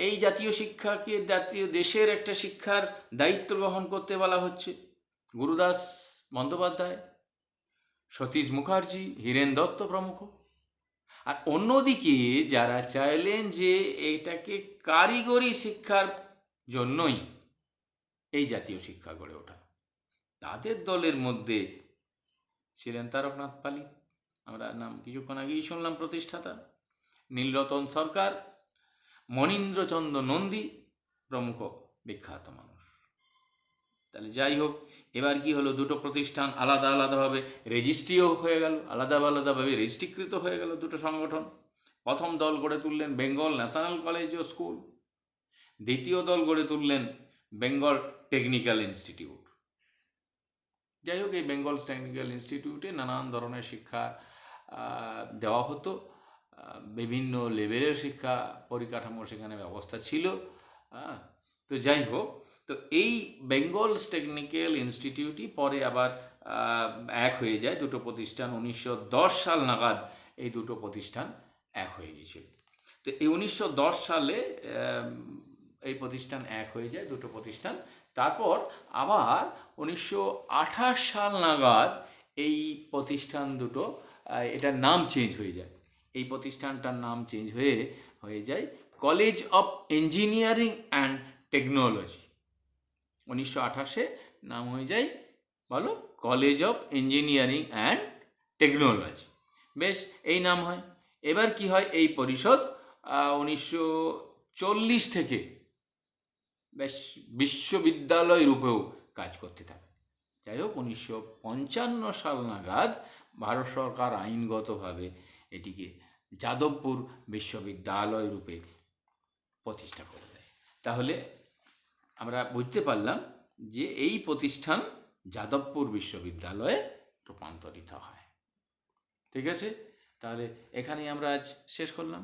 S1: এই জাতীয় শিক্ষাকে জাতীয় দেশের একটা শিক্ষার দায়িত্ব গ্রহণ করতে বলা হচ্ছে, গুরুদাস বন্দ্যোপাধ্যায়, সতীশ মুখার্জি, হীরেন দত্ত প্রমুখ। আর অন্যদিকে যারা চাইলেন যে এটাকে কারিগরি শিক্ষার জন্যই এই জাতীয় শিক্ষা গড়ে ওঠা, তাদের দলের মধ্যে ছিলেন তারকনাথ পালি, আমরা নাম কিছুক্ষণ আগেই শুনলাম, প্রতিষ্ঠাতা, নীলরতন সরকার, মনীন্দ্রচন্দ্র নন্দী প্রমুখ বিখ্যাত মানুষ। তাহলে যাই হোক, এবার কি হলো, দুটো প্রতিষ্ঠান আলাদা আলাদাভাবে রেজিস্ট্রিও হয়ে গেল, আলাদা আলাদাভাবে রেজিস্ট্রিকৃত হয়ে গেল দুটো সংগঠন। প্রথম দল গড়ে তুললেন বেঙ্গল ন্যাশনাল কলেজ ও স্কুল, দ্বিতীয় দল গড়ে তুললেন বেঙ্গল টেকনিক্যাল ইনস্টিটিউট। যাই হোক, এই বেঙ্গল টেকনিক্যাল ইনস্টিটিউটে নানান ধরনের শিক্ষা দেওয়া হতো, বিভিন্ন লেভেলের শিক্ষা পরিকাঠামো সেখানে ব্যবস্থা ছিল। তো যাই হোক, তো এই বেঙ্গল টেকনিক্যাল ইনস্টিটিউটই পরে আবার এক হয়ে যায়, দুটো প্রতিষ্ঠান 1910 সাল নাগাদ এই দুটো প্রতিষ্ঠান এক হয়ে গিয়েছিল। তো এই 1910 সালে এই প্রতিষ্ঠান এক হয়ে যায়, দুটো প্রতিষ্ঠান। তারপর আবার 1928 সাল নাগাদ এই প্রতিষ্ঠান দুটো, এটার নাম চেঞ্জ হয়ে যায়, এই প্রতিষ্ঠানটার নাম চেঞ্জ হয়ে যায় college of engineering and technology. 1928-এ নাম হয়ে যায়, বলো, college of engineering and technology. বেশ, এই নাম হয়। এবার কি হয়, এই পরিষদ 1940 থেকে বেশ বিশ্ববিদ্যালয় রূপেও কাজ করতে থাকে। যাই হোক, 1955 সাল নাগাদ ভারত সরকার আইনগতভাবে এটিকে যাদবপুর বিশ্ববিদ্যালয় রূপে প্রতিষ্ঠা করে দেয়। তাহলে আমরা বুঝতে পারলাম যে এই প্রতিষ্ঠান যাদবপুর বিশ্ববিদ্যালয়ে রূপান্তরিত হয়। ঠিক আছে, তাহলে এখানেই আমরা আজ শেষ করলাম।